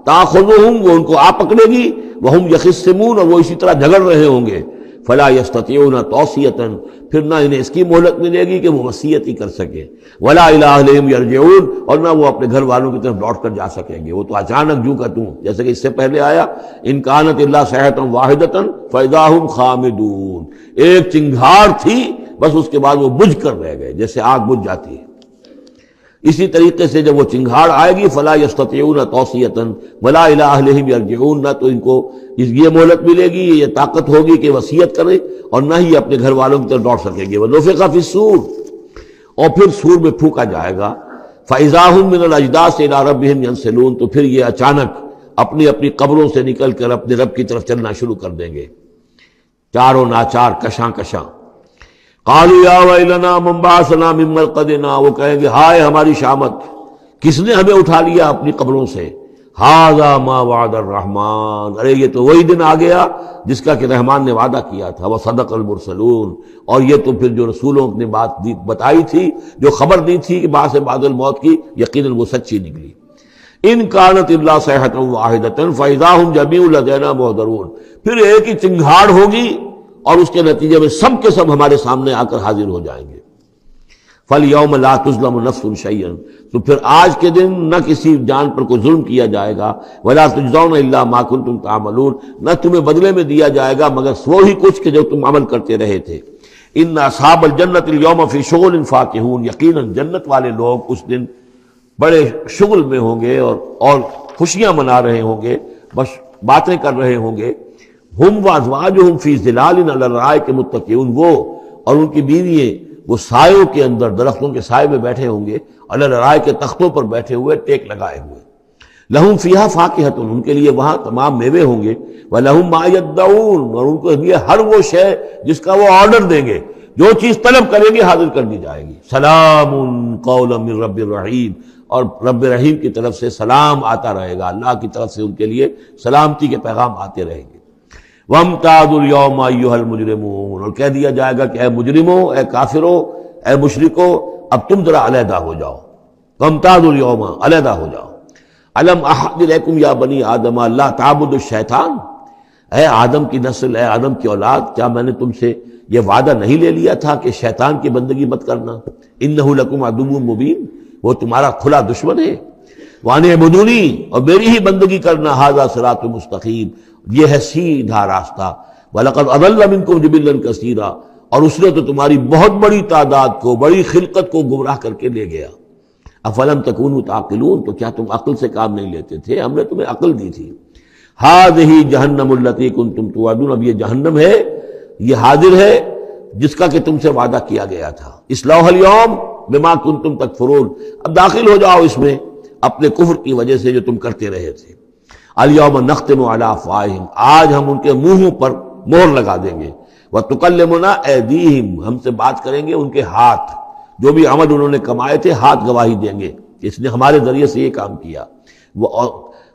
تَأْخُذُهُمْ، وہ ان کو آ پکڑے گی، وَهُمْ يَخِصِّمُونَ، اور وہ اسی طرح جھگڑ رہے ہوں گے۔ فَلَا يَسْتَطِيعُونَ تَوْصِيَةً، پھر نہ انہیں اس کی مہلت ملے گی کہ وہ وصیت ہی کر سکے، وَلَا إِلَىٰ أَهْلِهِمْ يَرْجِعُونَ، اور نہ وہ اپنے گھر والوں کی طرف لوٹ کر جا سکیں گے، وہ تو اچانک جو کا توں، جیسے کہ اس سے پہلے آیا إِن كَانَتْ إِلَّا صَيْحَةً وَاحِدَةً فَإِذَا هُمْ خَامِدُونَ، ایک چنگھاڑ تھی بس اس کے بعد وہ بجھ کر رہ گئے، جیسے آگ بجھ جاتی ہے۔ اسی طریقے سے جب وہ چنگھاڑ آئے گی فلا یستطیعون توصیۃ ولا الی اہلہم یرجعون، نہ تو ان کو یہ مہلت ملے گی، یہ طاقت ہوگی کہ وصیت کریں، اور نہ ہی اپنے گھر والوں کی طرف لوٹ سکیں گے۔ ونفخ فی الصور، اور پھر سور میں پھونکا جائے گا، فاذا هم من الاجداث الی ربہم ینسلون، تو پھر یہ اچانک اپنی اپنی قبروں سے نکل کر اپنے رب کی طرف چلنا شروع کر دیں گے، چاروں ناچار، کشاں کشاں۔ قالوا یا ویلنا من بعثنا من مرقدنا، وہ کہیں گے ہائے ہماری شامت، کس نے ہمیں اٹھا لیا اپنی قبروں سے۔ ھذا ما وعد الرحمن، ارے یہ تو وہی دن آ گیا جس کا کہ رحمان نے وعدہ کیا تھا، وصدق المرسلون، اور یہ تو پھر جو رسولوں نے بات بتائی تھی، جو خبر دی تھی کہ بعث بعد الموت کی، یقیناً وہ سچی نکلی۔ ان کانت الا صیحۃ واحدۃ فاذا هم جميع لدینا محضرون، پھر ایک ہی چنگھاڑ ہوگی اور اس کے نتیجے میں سب کے سب ہمارے سامنے آ کر حاضر ہو جائیں گے۔ فَالْيَوْمَ لَا تُظْلَمُ نَفْسٌ شَيْئًا، تو پھر آج کے دن نہ کسی جان پر کوئی ظلم کیا جائے گا، وَلَا تُجْزَوْنَ إِلَّا مَا كُنتُمْ تَعْمَلُونَ، نہ تمہیں بدلے میں دیا جائے گا مگر وہی کچھ کہ جو تم عمل کرتے رہے تھے۔ إِنَّ أَصْحَابَ الْجَنَّةِ الْيَوْمَ فِي شُغُلٍ فَاكِهُونَ، یقیناً جنت والے لوگ اس دن بڑے شغل میں ہوں گے اور خوشیاں منا رہے ہوں گے، بس باتیں کر رہے ہوں گے۔ ہم وازواجہم فی ظلال علی الارائک متکئون، وہ اور ان کی بیوییں وہ سایوں کے اندر، درختوں کے سائے میں بیٹھے ہوں گے، علی الارائک کے تختوں پر بیٹھے ہوئے، ٹیک لگائے ہوئے۔ لہم فیہا فاکہۃ، ان کے لیے وہاں تمام میوے ہوں گے، ولہم ما یدعون، اور ان کے لیے ہر وہ شے جس کا وہ آرڈر دیں گے۔ جو چیز طلب کریں گے حاضر کر دی جائے گی۔ سلام قولا من رب الرحیم، اور رب رحیم کی طرف سے سلام آتا رہے گا، اللہ کی طرف سے ان کے لیے سلامتی کے پیغام آتے رہیں گے۔ وَامْتَازُوا الْيَوْمَ أَيُّهَا الْمُجْرِمُونَ، اور کہہ دیا جائے گا کہ اے مجرموں، اے کافروں، اے مشرکوں، اب تم ذرا علیحدہ ہو جاؤ۔ وَامْتَازُوا الْيَوْمَ، علیحدہ ہو جاؤ۔ أَلَمْ أَعْهَدْ إِلَيْكُمْ يَا بَنِي آدَمَ أَلَّا تَعْبُدُوا الشَّيْطَانَ، اے آدم کی نسل، اے آدم کی اولاد، کیا میں نے تم سے یہ وعدہ نہیں لے لیا تھا کہ شیطان کی بندگی مت کرنا؟ إِنَّهُ لَكُمْ عَدُوٌّ مُبِينٌ، وہ تمہارا کھلا دشمن ہے۔ وَأَنِ اعْبُدُونِي، اور میری ہی بندگی کرنا، هَذَا صِرَاطٌ مُسْتَقِيمٌ، یہ ہے سیدھا راستہ۔ وَلَقَدْ أَضَلَّ مِنْكُمْ جِبِلًّا كَثِيرًا، اور اس نے تو تمہاری بہت بڑی تعداد کو، بڑی خلقت کو گمراہ کر کے لے گیا۔ أَفَلَمْ تَكُونُوا تَعْقِلُونَ، تو کیا تم عقل سے کام نہیں لیتے تھے؟ ہم نے تمہیں عقل دی تھی۔ هَذِهِ جَهَنَّمُ الَّتِي كُنْتُمْ تُوعَدُونَ، اب یہ جہنم ہے، یہ حاضر ہے جس کا کہ تم سے وعدہ کیا گیا تھا۔ اصلوها اليوم بما كنتم تکفرون، اب داخل ہو جاؤ اس میں اپنے کفر کی وجہ سے جو تم کرتے رہے تھے۔ اليوم نختم على افواہہم، آج ہم ان کے منہوں پر مہر لگا دیں گے۔ وتکلمنا ایدیہم، ہم سے بات کریں گے ان کے ہاتھ، جو بھی عمل انہوں نے کمائے تھے ہاتھ گواہی دیں گے کہ اس نے ہمارے ذریعے سے یہ کام کیا۔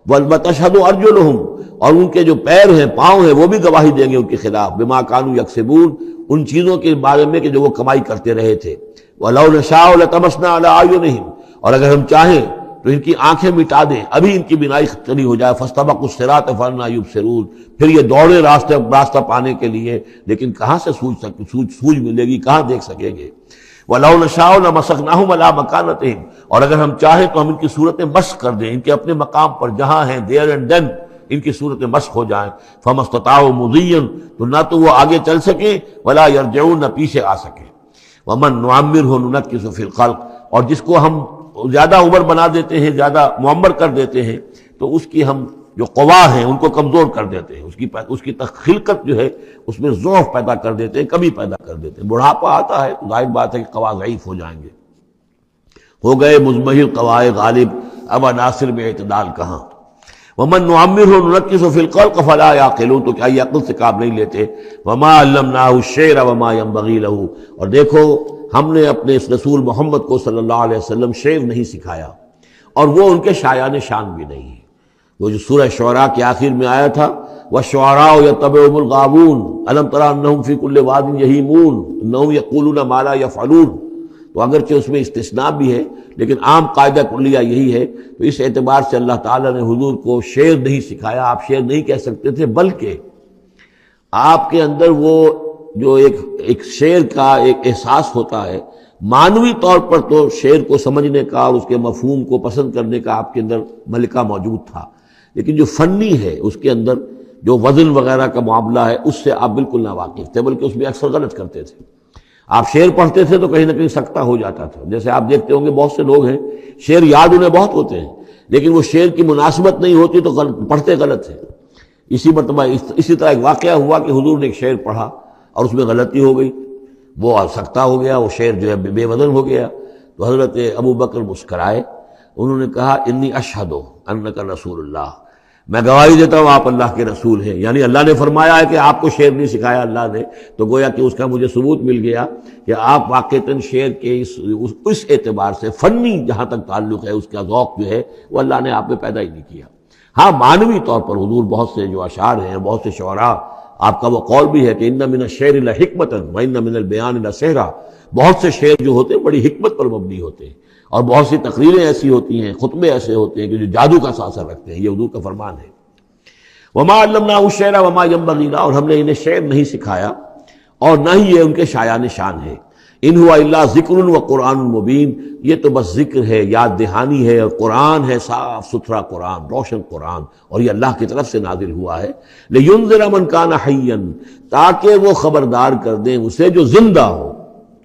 وتشہد ارجلہم، اور ان کے جو پیر ہیں، پاؤں ہیں، وہ بھی گواہی دیں گے ان کے خلاف، بما کانوا یکسبون، ان چیزوں کے بارے میں کہ جو وہ کمائی کرتے رہے تھے۔ وَلَوْ نَشَاءُ لَطَمَسْنَا عَلَىٰ أَعْيُنِهِمْ، اور اگر ہم چاہیں تو ان کی آنکھیں مٹا دیں، ابھی ان کی بینائی چلی ہو جائے۔ فَاسْتَبَقُوا الصِّرَاطَ فَأَنَّىٰ يُبْصِرُونَ، پھر یہ دوڑے راستہ پانے کے لیے، لیکن کہاں سے سوجھ ملے گی، کہاں دیکھ سکیں گے۔ وَلَوْ نَشَاءُ لَمَسَخْنَاهُمْ عَلَىٰ مَكَانَتِهِمْ، اور اگر ہم چاہیں تو ہم ان کی صورتیں مسخ کر دیں، ان کے اپنے مقام پر جہاں ہیں، دیر اینڈ دین ان کی صورتیں مسخ ہو جائیں۔ فَمَا اسْتَطَاعُوا مُضِيًّا، تو نہ تو وہ آگے چل سکیں، وَلَا يَرْجِعُونَ، نہ پیچھے آ سکیں۔ وَمَن نُعَمِّرْهُ نُنَكِّسُ فِي الْخَلْقِ، اور جس کو ہم زیادہ عمر بنا دیتے ہیں، زیادہ معمر کر دیتے ہیں، تو اس کی ہم جو قوا ہیں ان کو کمزور کر دیتے ہیں، اس کی خلقت جو ہے اس میں ضعف پیدا کر دیتے ہیں، کمی پیدا کر دیتے ہیں۔ بڑھاپا آتا ہے تو ظاہر بات ہے کہ قوا ضعیف ہو جائیں گے۔ ہو گئے مزمحل قوائے غالب، اب عناصر میں اعتدال کہاں۔ وَمَن نُعَمِّرْهُ نُنَكِّسُ فِي الْخَلْقِ فَلَا يَعْقِلُونَ، تو کیا یہ عقل سے کام نہیں لیتے۔ وَمَا عَلَّمْنَاهُ الشِّعْرَ وَمَا يَنبَغِي لَهُ، اور دیکھو ہم نے اپنے اس رسول محمد کو صلی اللہ علیہ وسلم شعر نہیں سکھایا، اور وہ ان کے شایان شان بھی نہیں ہے۔ وہ جو سورہ شعراء کے آخر میں آیا تھا، وَالشُّعَرَاءُ يَتَّبِعُهُمُ الْغَاوُونَ أَلَمْ تَرَ أَنَّهُمْ فِي كُلِّ وَادٍ يَهِيمُونَ إِنَّهُمْ يَقُولُونَ مَا لَا يَفْعَلُونَ، تو اگرچہ اس میں استثناء بھی ہے لیکن عام قاعدہ کلیہ یہی ہے۔ تو اس اعتبار سے اللہ تعالیٰ نے حضور کو شعر نہیں سکھایا، آپ شعر نہیں کہہ سکتے تھے، بلکہ آپ کے اندر وہ جو ایک شعر کا ایک احساس ہوتا ہے، معنوی طور پر تو شعر کو سمجھنے کا اور اس کے مفہوم کو پسند کرنے کا آپ کے اندر ملکہ موجود تھا، لیکن جو فنی ہے اس کے اندر جو وزن وغیرہ کا معاملہ ہے اس سے آپ بالکل ناواقف تھے، بلکہ اس میں اکثر غلط کرتے تھے۔ آپ شعر پڑھتے تھے تو کہیں نہ کہیں سکتہ ہو جاتا تھا، جیسے آپ دیکھتے ہوں گے بہت سے لوگ ہیں شعر یاد انہیں بہت ہوتے ہیں، لیکن وہ شعر کی مناسبت نہیں ہوتی تو پڑھتے غلط ہیں۔ اسی مرتبہ اسی طرح ایک واقعہ ہوا کہ حضور نے ایک شعر پڑھا اور اس میں غلطی ہو گئی، وہ سکتہ ہو گیا، وہ شعر جو ہے بے وزن ہو گیا۔ تو حضرت ابو بکر مسکرائے، انہوں نے کہا انی اشہد انک رسول اللہ، میں گواہی دیتا ہوں آپ اللہ کے رسول ہیں، یعنی اللہ نے فرمایا ہے کہ آپ کو شعر نہیں سکھایا اللہ نے، تو گویا کہ اس کا مجھے ثبوت مل گیا کہ آپ واقعتاً شعر کے اس اعتبار سے فنی جہاں تک تعلق ہے اس کا ذوق جو ہے وہ اللہ نے آپ میں پیدا ہی نہیں کیا۔ ہاں معنوی طور پر حضور بہت سے جو اشعار ہیں، بہت سے شعراء، آپ کا وہ قول بھی ہے کہ ان من الشعر لحکمۃ وان من البیان لسحرا، بہت سے شعر جو ہوتے ہیں بڑی حکمت پر مبنی ہوتے ہیں، اور بہت سی تقریریں ایسی ہوتی ہیں، خطبے ایسے ہوتے ہیں کہ جو جادو کا اثر رکھتے ہیں، یہ حضور کا فرمان ہے۔ وما علمناه الشعر وما ينبغي له، اور ہم نے انہیں شعر نہیں سکھایا اور نہ ہی یہ ان کے شایان شان ہے۔ ان هو الا ذکر وقرآن مبین، یہ تو بس ذکر ہے، یاد دہانی ہے، اور قرآن ہے، صاف ستھرا قرآن، روشن قرآن، اور یہ اللہ کی طرف سے نازل ہوا ہے۔ لینذر من کان حیا، تاکہ وہ خبردار کر دیں اسے جو زندہ ہو۔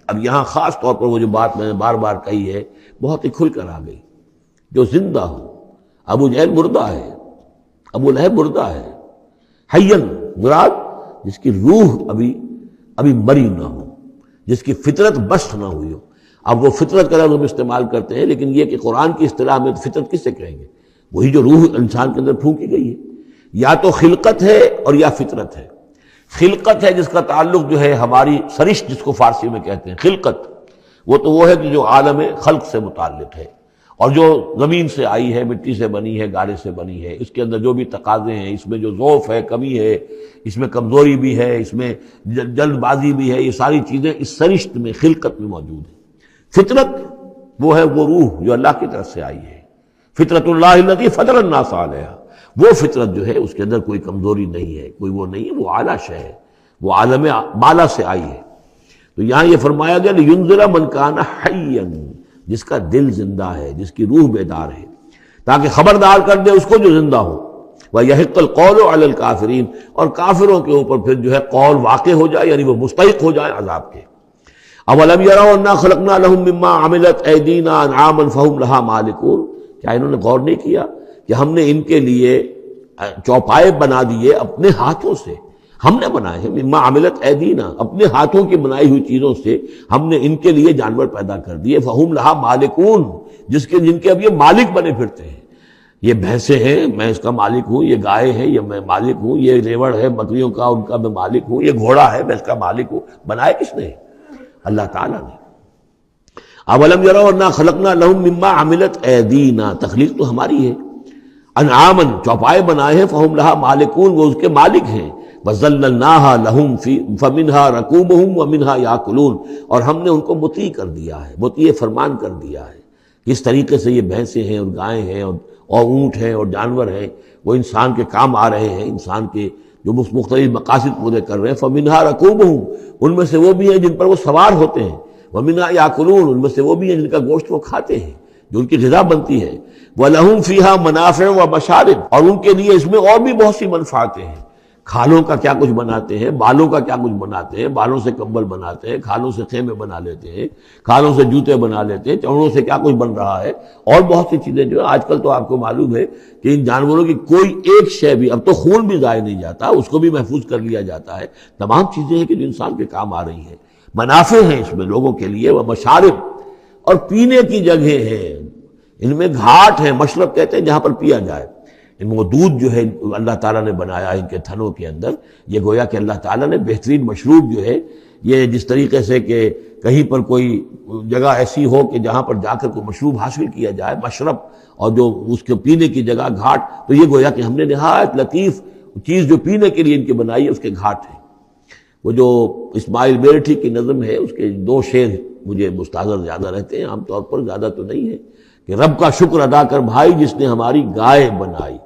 اب یہاں خاص طور پر وہ جو بات میں نے بار بار کہی ہے بہت ہی کھل کر آ گئی، جو زندہ ہو۔ ابو جہل مردہ ہے، ابو لہب مردہ ہے، حیا مراد جس کی روح ابھی مری نہ ہو، جس کی فطرت بست نہ ہوئی ہو۔ اب وہ فطرت کا لفظ ہم استعمال کرتے ہیں، لیکن یہ کہ قرآن کی اصطلاح میں فطرت کس سے کہیں گے؟ وہی جو روح انسان کے اندر پھونکی گئی ہے، یا تو خلقت ہے اور یا فطرت ہے۔ خلقت ہے جس کا تعلق جو ہے ہماری سرشت جس کو فارسی میں کہتے ہیں خلقت، وہ ہے کہ جو عالم خلق سے متعلق ہے، اور جو زمین سے آئی ہے، مٹی سے بنی ہے، گارے سے بنی ہے، اس کے اندر جو بھی تقاضے ہیں، اس میں جو ضعف ہے، کمی ہے، اس میں کمزوری بھی ہے، اس میں جلد بازی بھی ہے، یہ ساری چیزیں اس سرشت میں خلقت میں موجود ہیں۔ فطرت وہ ہے وہ روح جو اللہ کی طرف سے آئی ہے، فطرت اللہ التی فطر الناس علیہا، وہ فطرت جو ہے اس کے اندر کوئی کمزوری نہیں ہے، کوئی وہ نہیں ہے، وہ اعلیٰ شے ہے، وہ عالم بالا سے آئی ہے۔ تو یہاں یہ فرمایا گیا لِيُنذِرَ مَنْ كَانَ حَيًّا، جس کا دل زندہ ہے، جس کی روح بیدار ہے، تاکہ خبردار کر دے اس کو جو زندہ ہو۔ وَيَحِقَّ الْقَوْلُ عَلَى الْكَافِرِينَ، اور کافروں کے اوپر پھر جو ہے قول واقع ہو جائے، یعنی وہ مستحق ہو جائے عذاب کے۔ أَوَلَمْ يَرَوْا أَنَّا خَلَقْنَا لَهُم مِّمَّا عَمِلَتْ أَيْدِينَا أَنْعَامًا فَهُمْ لَهَا مَالِكُونَ، کیا انہوں نے غور نہیں کیا کہ ہم نے ان کے لیے چوپائے بنا دیے اپنے ہاتھوں سے، ہم نے بنائے ہیں، مما عملت ایدینا، اپنے ہاتھوں کی بنائی ہوئی چیزوں سے ہم نے ان کے لیے جانور پیدا کر دیے، فہم لہا مالکون، جن کے اب یہ مالک بنے پھرتے ہیں۔ یہ بھینسیں ہیں، میں اس کا مالک ہوں، یہ گائے ہیں، یہ میں مالک ہوں، یہ ریوڑ ہے بکریوں کا، ان کا میں مالک ہوں، یہ گھوڑا ہے، میں اس کا مالک ہوں۔ بنائے کس نے؟ اللہ تعالیٰ نے۔ اولم یروا انا خلقنا لهم مما عملت ایدینا، تخلیق تو ہماری ہے، انعامن، چوپائے بنائے ہیں، فہم لہا مالکون، وہ اس کے مالک ہیں، وَذَلَّلْنَاهَا لَهُمْ فَمِنْهَا رَكُوبُهُمْ وَمِنْهَا يَأْكُلُونَ، اور ہم نے ان کو مطیع کر دیا ہے، مطیع فرمان کر دیا ہے۔ کس طریقے سے یہ بھینسیں ہیں اور گائیں ہیں اور اونٹ ہیں اور جانور ہیں، وہ انسان کے کام آ رہے ہیں، انسان کے جو مختلف مقاصد پورے کر رہے ہیں۔ فَمِنْهَا رَكُوبُهُمْ، ان میں سے وہ بھی ہیں جن پر وہ سوار ہوتے ہیں، وَمِنْهَا يَأْكُلُونَ، ان میں سے وہ بھی ہیں جن کا گوشت وہ کھاتے ہیں، جو ان کی غذا بنتی ہے۔ وَلَهُمْ فِيهَا مَنَافِعُ وَمَشَارِبُ، اور ان کے لیے اس میں اور بھی بہت سی منفعتیں ہیں۔ کھالوں کا کیا کچھ بناتے ہیں، بالوں کا کیا کچھ بناتے ہیں، بالوں سے کمبل بناتے ہیں، کھالوں سے خیمے بنا لیتے ہیں، کھالوں سے جوتے بنا لیتے ہیں، چمڑوں سے کیا کچھ بن رہا ہے، اور بہت سی چیزیں جو آج کل تو آپ کو معلوم ہے کہ ان جانوروں کی کوئی ایک شے بھی، اب تو خون بھی ضائع نہیں جاتا، اس کو بھی محفوظ کر لیا جاتا ہے۔ تمام چیزیں ہیں کہ جو انسان کے کام آ رہی ہیں، منافع ہیں اس میں لوگوں کے لیے، وہ مشارب، اور پینے کی جگہیں ہیں، ان میں گھاٹ ہیں، مشرب کہتے ہیں جہاں پر پیا جائے۔ ان وہ دودھ جو ہے اللہ تعالیٰ نے بنایا ان کے تھنوں کے اندر، یہ گویا کہ اللہ تعالیٰ نے بہترین مشروب جو ہے، یہ جس طریقے سے کہ کہیں پر کوئی جگہ ایسی ہو کہ جہاں پر جا کر کوئی مشروب حاصل کیا جائے، مشرب، اور جو اس کے پینے کی جگہ گھاٹ، تو یہ گویا کہ ہم نے نہایت لطیف چیز جو پینے کے لیے ان کی بنائی ہے، اس کے گھاٹ ہیں۔ وہ جو اسماعیل بیرٹھی کی نظم ہے، اس کے 2 شعر مجھے مستحضر زیادہ رہتے ہیں، عام طور پر زیادہ تو نہیں ہے، کہ رب کا شکر ادا کر بھائی جس نے ہماری گائے بنائی،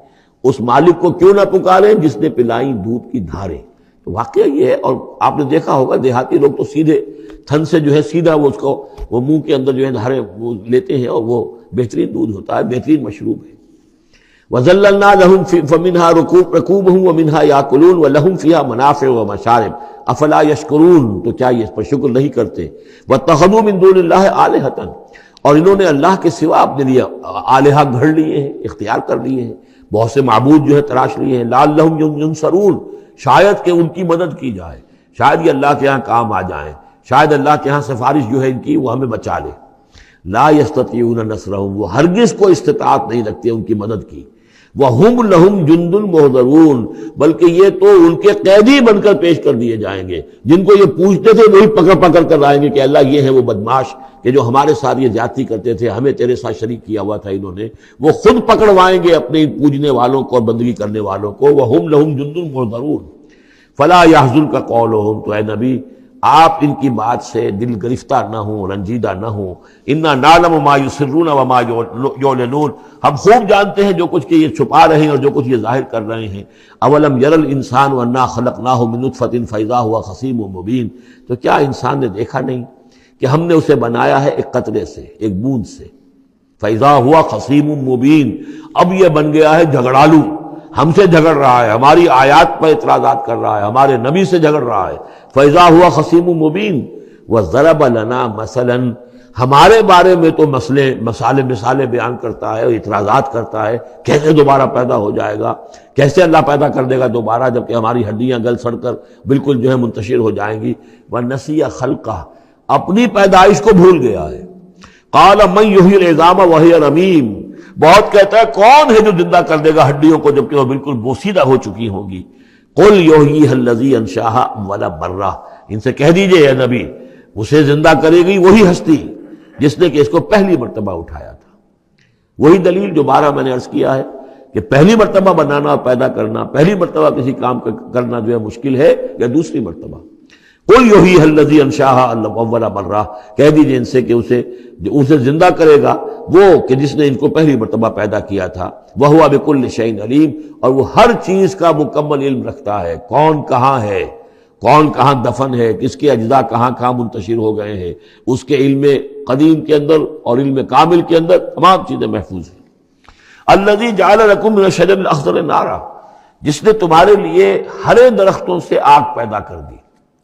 اس مالک کو کیوں نہ پکاریں جس نے پلائیں دودھ کی دھاریں۔ تو واقعہ یہ ہے، اور آپ نے دیکھا ہوگا دیہاتی لوگ تو سیدھے تھن سے جو ہے سیدھا وہ اس کو وہ منہ کے اندر جو ہے دھاریں وہ لیتے ہیں، اور وہ بہترین دودھ ہوتا ہے، بہترین مشروب ہے۔ وَذَلَّلْنَا لَهُمْ فَمِنْهَا رَكُوبُهُمْ وَمِنْهَا يَأْكُلُونَ وَلَهُمْ فِيهَا مَنَافِعُ وَمَشَارِبُ أَفَلَا يَشْكُرُونَ، تو کیا یہ اس پر شکر نہیں کرتے؟ وَاتَّخَذُوا مِن دُونِ اللَّهِ آلِهَةً، اور انہوں نے اللہ کے سوا اپنے لیے آلہہ گھڑ لیے ہیں، اختیار کر لیے ہیں، بہت سے معبود جو ہے تراش لیے ہیں، لعلہم ینصرون، شاید کہ ان کی مدد کی جائے، شاید یہ اللہ کے ہاں کام آ جائیں، شاید اللہ کے ہاں سفارش جو ہے ان کی وہ ہمیں بچا لے۔ لا یستطیعون نصرہم، وہ ہرگز کو استطاعت نہیں رکھتے ان کی مدد کی۔ وَهُمْ لَهُمْ جُنْدٌ مُحْضَرُونَ، بلکہ یہ تو ان کے قیدی بن کر پیش کر دیے جائیں گے، جن کو یہ پوچھتے تھے وہی پکڑ پکڑ کر لائیں گے کہ اللہ یہ ہیں وہ بدماش کہ جو ہمارے ساتھ یہ زیادتی کرتے تھے، ہمیں تیرے ساتھ شریک کیا ہوا تھا انہوں نے، وہ خود پکڑوائیں گے اپنے پوجنے والوں کو اور بندگی کرنے والوں کو۔ وَهُمْ لَهُمْ جُنْدٌ مُحْضَرُونَ فَلَا يَحْزُنْكَ قَوْلُهُمْ، تو اے نبی آپ ان کی بات سے دل گرفتہ نہ ہوں، رنجیدہ نہ ہوں۔ اِنَّا نَعْلَمُ مَا يُسِرُّونَ وَمَا يُعْلِنُونَ، ہم خوب جانتے ہیں جو کچھ کہ یہ چھپا رہے ہیں اور جو کچھ یہ ظاہر کر رہے ہیں۔ اولم یر الانسان انا خلقناہ من نطفۃ فاذا هو خصیم مبین، تو کیا انسان نے دیکھا نہیں کہ ہم نے اسے بنایا ہے ایک قطرے سے، ایک بوند سے، فاذا هو خصیم مبین، اب یہ بن گیا ہے جھگڑالو، ہم سے جھگڑ رہا ہے، ہماری آیات پر اعتراضات کر رہا ہے، ہمارے نبی سے جھگڑ رہا ہے۔ فاذا هو خصیم مبین وضرب لنا مثلا، ہمارے بارے میں تو مثالیں بیان کرتا ہے اور اعتراضات کرتا ہے، کیسے دوبارہ پیدا ہو جائے گا، کیسے اللہ پیدا کر دے گا دوبارہ جبکہ ہماری ہڈیاں گل سڑ کر بالکل جو ہے منتشر ہو جائیں گی۔ وَنَسِيَ خَلْقَهُ، اپنی پیدائش کو بھول گیا ہے۔ قَالَ مَن يُحْيِي الْعِظَامَ وَهِيَ رَمِيمٌ، بہت کہتا ہے کون ہے جو زندہ کر دے گا ہڈیوں کو جبکہ وہ بالکل بوسیدہ ہو چکی ہوں گی۔ قل یحییھا الذی انشأھا اول مرہ، ان سے کہہ دیجئے اے نبی، اسے زندہ کرے گی وہی ہستی جس نے کہ اس کو پہلی مرتبہ اٹھایا تھا۔ وہی دلیل جو بارہ میں نے عرض کیا ہے کہ پہلی مرتبہ بنانا اور پیدا کرنا، پہلی مرتبہ کسی کام کرنا جو ہے مشکل ہے، یا دوسری مرتبہ۔ قل یحییھا الذی انشأھا اول مرہ، کہہ دیجئے ان سے کہ اسے زندہ کرے گا وہ کہ جس نے ان کو پہلی مرتبہ پیدا کیا تھا، وہو بکل شیء علیم، اور وہ ہر چیز کا مکمل علم رکھتا ہے، کون کہاں ہے، کون کہاں دفن ہے، کس کے اجزاء کہاں کہاں منتشر ہو گئے ہیں، اس کے علم قدیم کے اندر اور علم کامل کے اندر تمام چیزیں محفوظ ہیں۔ الذی جعل لکم من الشجر الاخضر نارا، جس نے تمہارے لیے ہرے درختوں سے آگ پیدا کر دی۔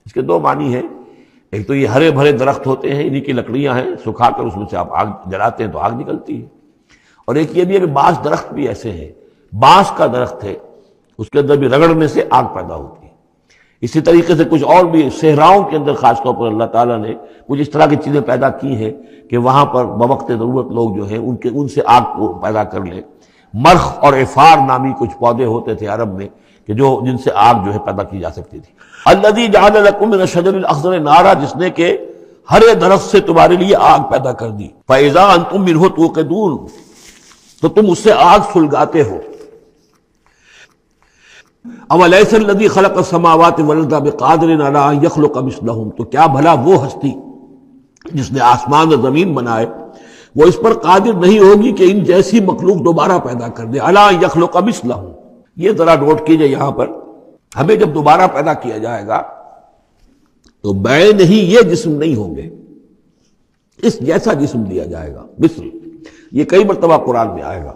اس کے دو معنی ہیں، ایک تو یہ ہرے بھرے درخت ہوتے ہیں، انہی کی لکڑیاں ہیں، سکھا کر اس میں سے آپ آگ جلاتے ہیں تو آگ نکلتی ہے، اور ایک یہ بھی ہے کہ بعض درخت بھی ایسے ہیں، بانس کا درخت ہے، اس کے اندر بھی رگڑنے سے آگ پیدا ہوتی ہے۔ اسی طریقے سے کچھ اور بھی صحراؤں کے اندر خاص طور پر اللہ تعالیٰ نے کچھ اس طرح کی چیزیں پیدا کی ہیں کہ وہاں پر بوقت ضرورت لوگ جو ہیں ان سے آگ کو پیدا کر لیں۔ مرخ اور عفار نامی کچھ پودے ہوتے تھے عرب میں کہ جن سے آگ جو ہے پیدا کی جا سکتی تھی۔ الذی جعل لکم من الشجر الاخضر نارا، جس نے کہ ہرے درخت سے تمہارے لیے آگ پیدا کر دی۔ فاذا انتم منہ توقدون، تو تم اس سے آگ سلگاتے ہو۔ اولیس الذی خلق السماوات والارض بقادر علی ان یخلق مثلہم، تو کیا بھلا وہ ہستی جس نے آسمان اور زمین بنائے وہ اس پر قادر نہیں ہوگی کہ ان جیسی مخلوق دوبارہ پیدا کر دے۔ الی ان یخلق مثلہم، یہ ذرا نوٹ کیجئے، یہاں پر ہمیں جب دوبارہ پیدا کیا جائے گا تو بین ہی یہ جسم نہیں ہوں گے، اس جیسا جسم دیا جائے گا، مثل، یہ کئی مرتبہ قرآن میں آئے گا،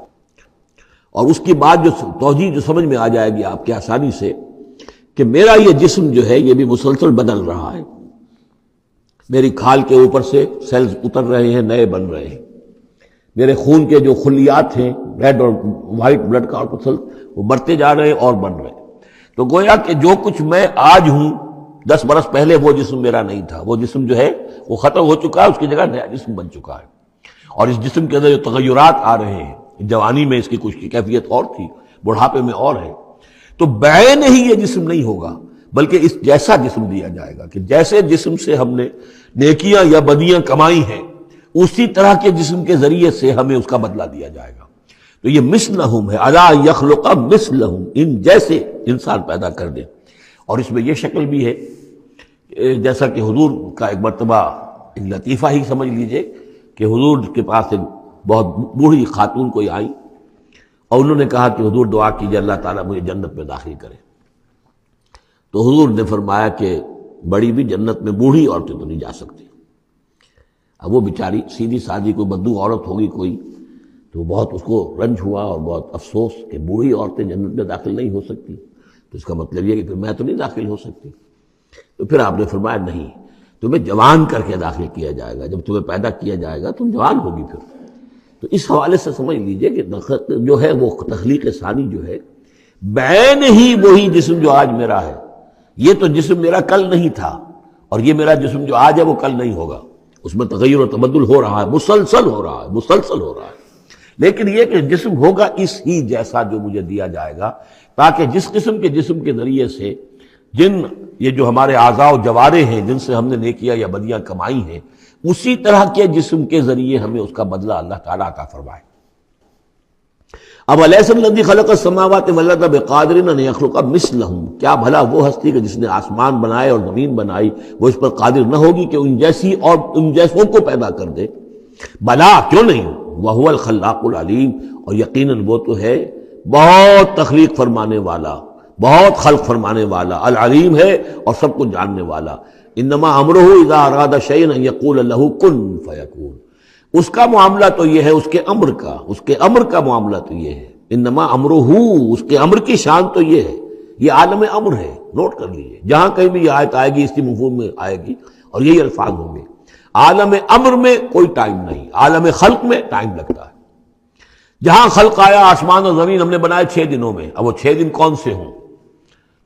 اور اس کی بات جو توجیہ جو سمجھ میں آ جائے گی آپ کے آسانی سے کہ میرا یہ جسم جو ہے یہ بھی مسلسل بدل رہا ہے، میری کھال کے اوپر سے سیلز اتر رہے ہیں، نئے بن رہے ہیں، میرے خون کے جو خلیات ہیں، ریڈ اور وائٹ بلڈ کارپسل، وہ بڑھتے جا رہے ہیں اور بن رہے ہیں۔ تو گویا کہ جو کچھ میں آج ہوں 10 برس پہلے وہ جسم میرا نہیں تھا، وہ جسم جو ہے وہ ختم ہو چکا ہے، اس کی جگہ نیا جسم بن چکا ہے، اور اس جسم کے اندر جو تغیرات آ رہے ہیں، جوانی میں اس کی کچھ کی کیفیت اور تھی، بڑھاپے میں اور ہے، تو بعین ہی یہ جسم نہیں ہوگا بلکہ اس جیسا جسم دیا جائے گا کہ جیسے جسم سے ہم نے نیکیاں یا بدیاں کمائی ہیں اسی طرح کے جسم کے ذریعے سے ہمیں اس کا بدلہ دیا جائے گا۔ تو یہ مثلہم ہے، الی یخلق مثلہم، ان جیسے انسان پیدا کر دے۔ اور اس میں یہ شکل بھی ہے جیسا کہ حضور کا ایک مرتبہ ایک لطیفہ ہی سمجھ لیجئے کہ حضور کے پاس ایک بہت بوڑھی خاتون کوئی آئی اور انہوں نے کہا کہ حضور دعا کیجئے اللہ تعالیٰ مجھے جنت میں داخل کرے۔ تو حضور نے فرمایا کہ بڑی بھی جنت میں بوڑھی عورتیں تو نہیں جا سکتی۔ اب وہ بیچاری سیدھی سادھی کوئی بدو عورت ہوگی کوئی، تو بہت اس کو رنج ہوا اور بہت افسوس کہ بوڑھی عورتیں جنت میں داخل نہیں ہو سکتی، تو اس کا مطلب یہ کہ پھر میں تو نہیں داخل ہو سکتی۔ تو پھر آپ نے فرمایا نہیں، تمہیں جوان کر کے داخل کیا جائے گا، جب تمہیں پیدا کیا جائے گا تم جوان ہوگی پھر۔ تو اس حوالے سے سمجھ لیجئے کہ جو ہے وہ تخلیق ثانی جو ہے بعین ہی وہی جسم جو آج میرا ہے، یہ تو جسم میرا کل نہیں تھا، اور یہ میرا جسم جو آج ہے وہ کل نہیں ہوگا، اس میں تغیر و تبدل ہو رہا ہے، مسلسل ہو رہا ہے، مسلسل ہو رہا ہے، لیکن یہ کہ جسم ہوگا اس ہی جیسا جو مجھے دیا جائے گا، تاکہ جس قسم کے جسم کے ذریعے سے یہ جو ہمارے اعضاء و جوارح ہیں جن سے ہم نے نیکیاں یا بدیاں کمائی ہیں، اسی طرح کے جسم کے ذریعے ہمیں اس کا بدلہ اللہ تعالیٰ عطا فرمائے۔ اب الیس الذی خلق السماوات والارض بقادر ان یخلق مثلہم، کیا بھلا وہ ہستی کہ جس نے آسمان بنائے اور زمین بنائی وہ اس پر قادر نہ ہوگی کہ ان جیسی اور ان جیسوں کو پیدا کر دے؟ بلا، کیوں نہیں، وہو الخلاق العلیم، اور یقیناً وہ تو ہے بہت تخلیق فرمانے والا، بہت خلق فرمانے والا، العلیم ہے اور سب کچھ جاننے والا۔ انما امرہ اذا اراد شیئا ان یقول له کن فیکون، اس کا معاملہ تو یہ ہے، اس کے امر کا معاملہ تو یہ ہے، انما امرہ، اس کے امر کی شان تو یہ ہے، یہ عالم امر ہے، نوٹ کر لیجیے، جہاں کہیں بھی یہ آیت آئے گی اس کی مفہوم میں آئے گی اور یہی الفاظ ہوں گے۔ عالم امر میں کوئی ٹائم نہیں، عالم خلق میں ٹائم لگتا ہے۔ جہاں خلق آیا آسمان اور زمین ہم نے بنائے 6 دنوں میں، اب وہ 6 دن کون سے ہوں؟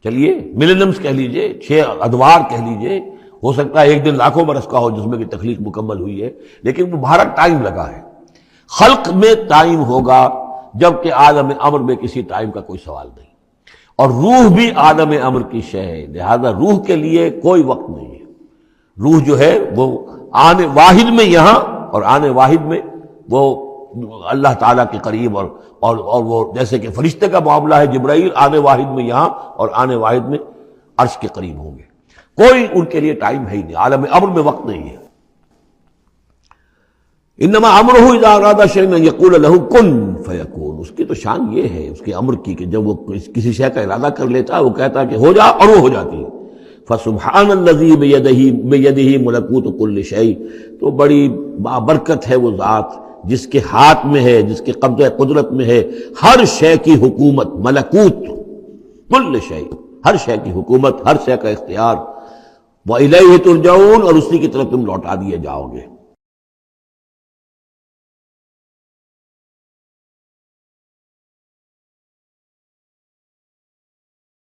چلیے ملینمز کہہ لیجئے، 6 ادوار کہہ لیجئے، ہو سکتا ہے ایک دن لاکھوں برس کا ہو جس میں کہ تخلیق مکمل ہوئی ہے، لیکن وہ بھارت ٹائم لگا ہے۔ خلق میں ٹائم ہوگا جبکہ عالم امر میں کسی ٹائم کا کوئی سوال نہیں۔ اور روح بھی عالم امر کی شے ہے، لہذا روح کے لیے کوئی وقت نہیں ہے۔ روح جو ہے وہ آنے واحد میں یہاں اور آنے واحد میں وہ اللہ تعالیٰ کے قریب، اور وہ جیسے کہ فرشتے کا معاملہ ہے، جبرائیل آنے واحد میں یہاں اور آنے واحد میں عرش کے قریب ہوں گے۔ کوئی ان کے لیے ٹائم ہے ہی نہیں، عالم امر میں وقت نہیں ہے۔ انما امرہ اذا اراد شیئا ان یقول له کن فیکون، اس کی تو شان یہ ہے اس کے امر کی کہ جب وہ کسی شے کا ارادہ کر لیتا ہے وہ کہتا ہے کہ ہو جا، اور وہ ہو جاتی ہے۔ فسبحان الذی بیدہ ملکوت کل شیء، تو بڑی بابرکت ہے وہ ذات جس کے ہاتھ میں ہے، جس کے قبضہ قدرت میں ہے ہر شے کی حکومت، ملکوت کل شیء، ہر شے کی حکومت، ہر شے کا اختیار۔ وَإِلَيْهِ تُرْجَعُونَ، اور اسی کی طرف تم لوٹا دیے جاؤ گے۔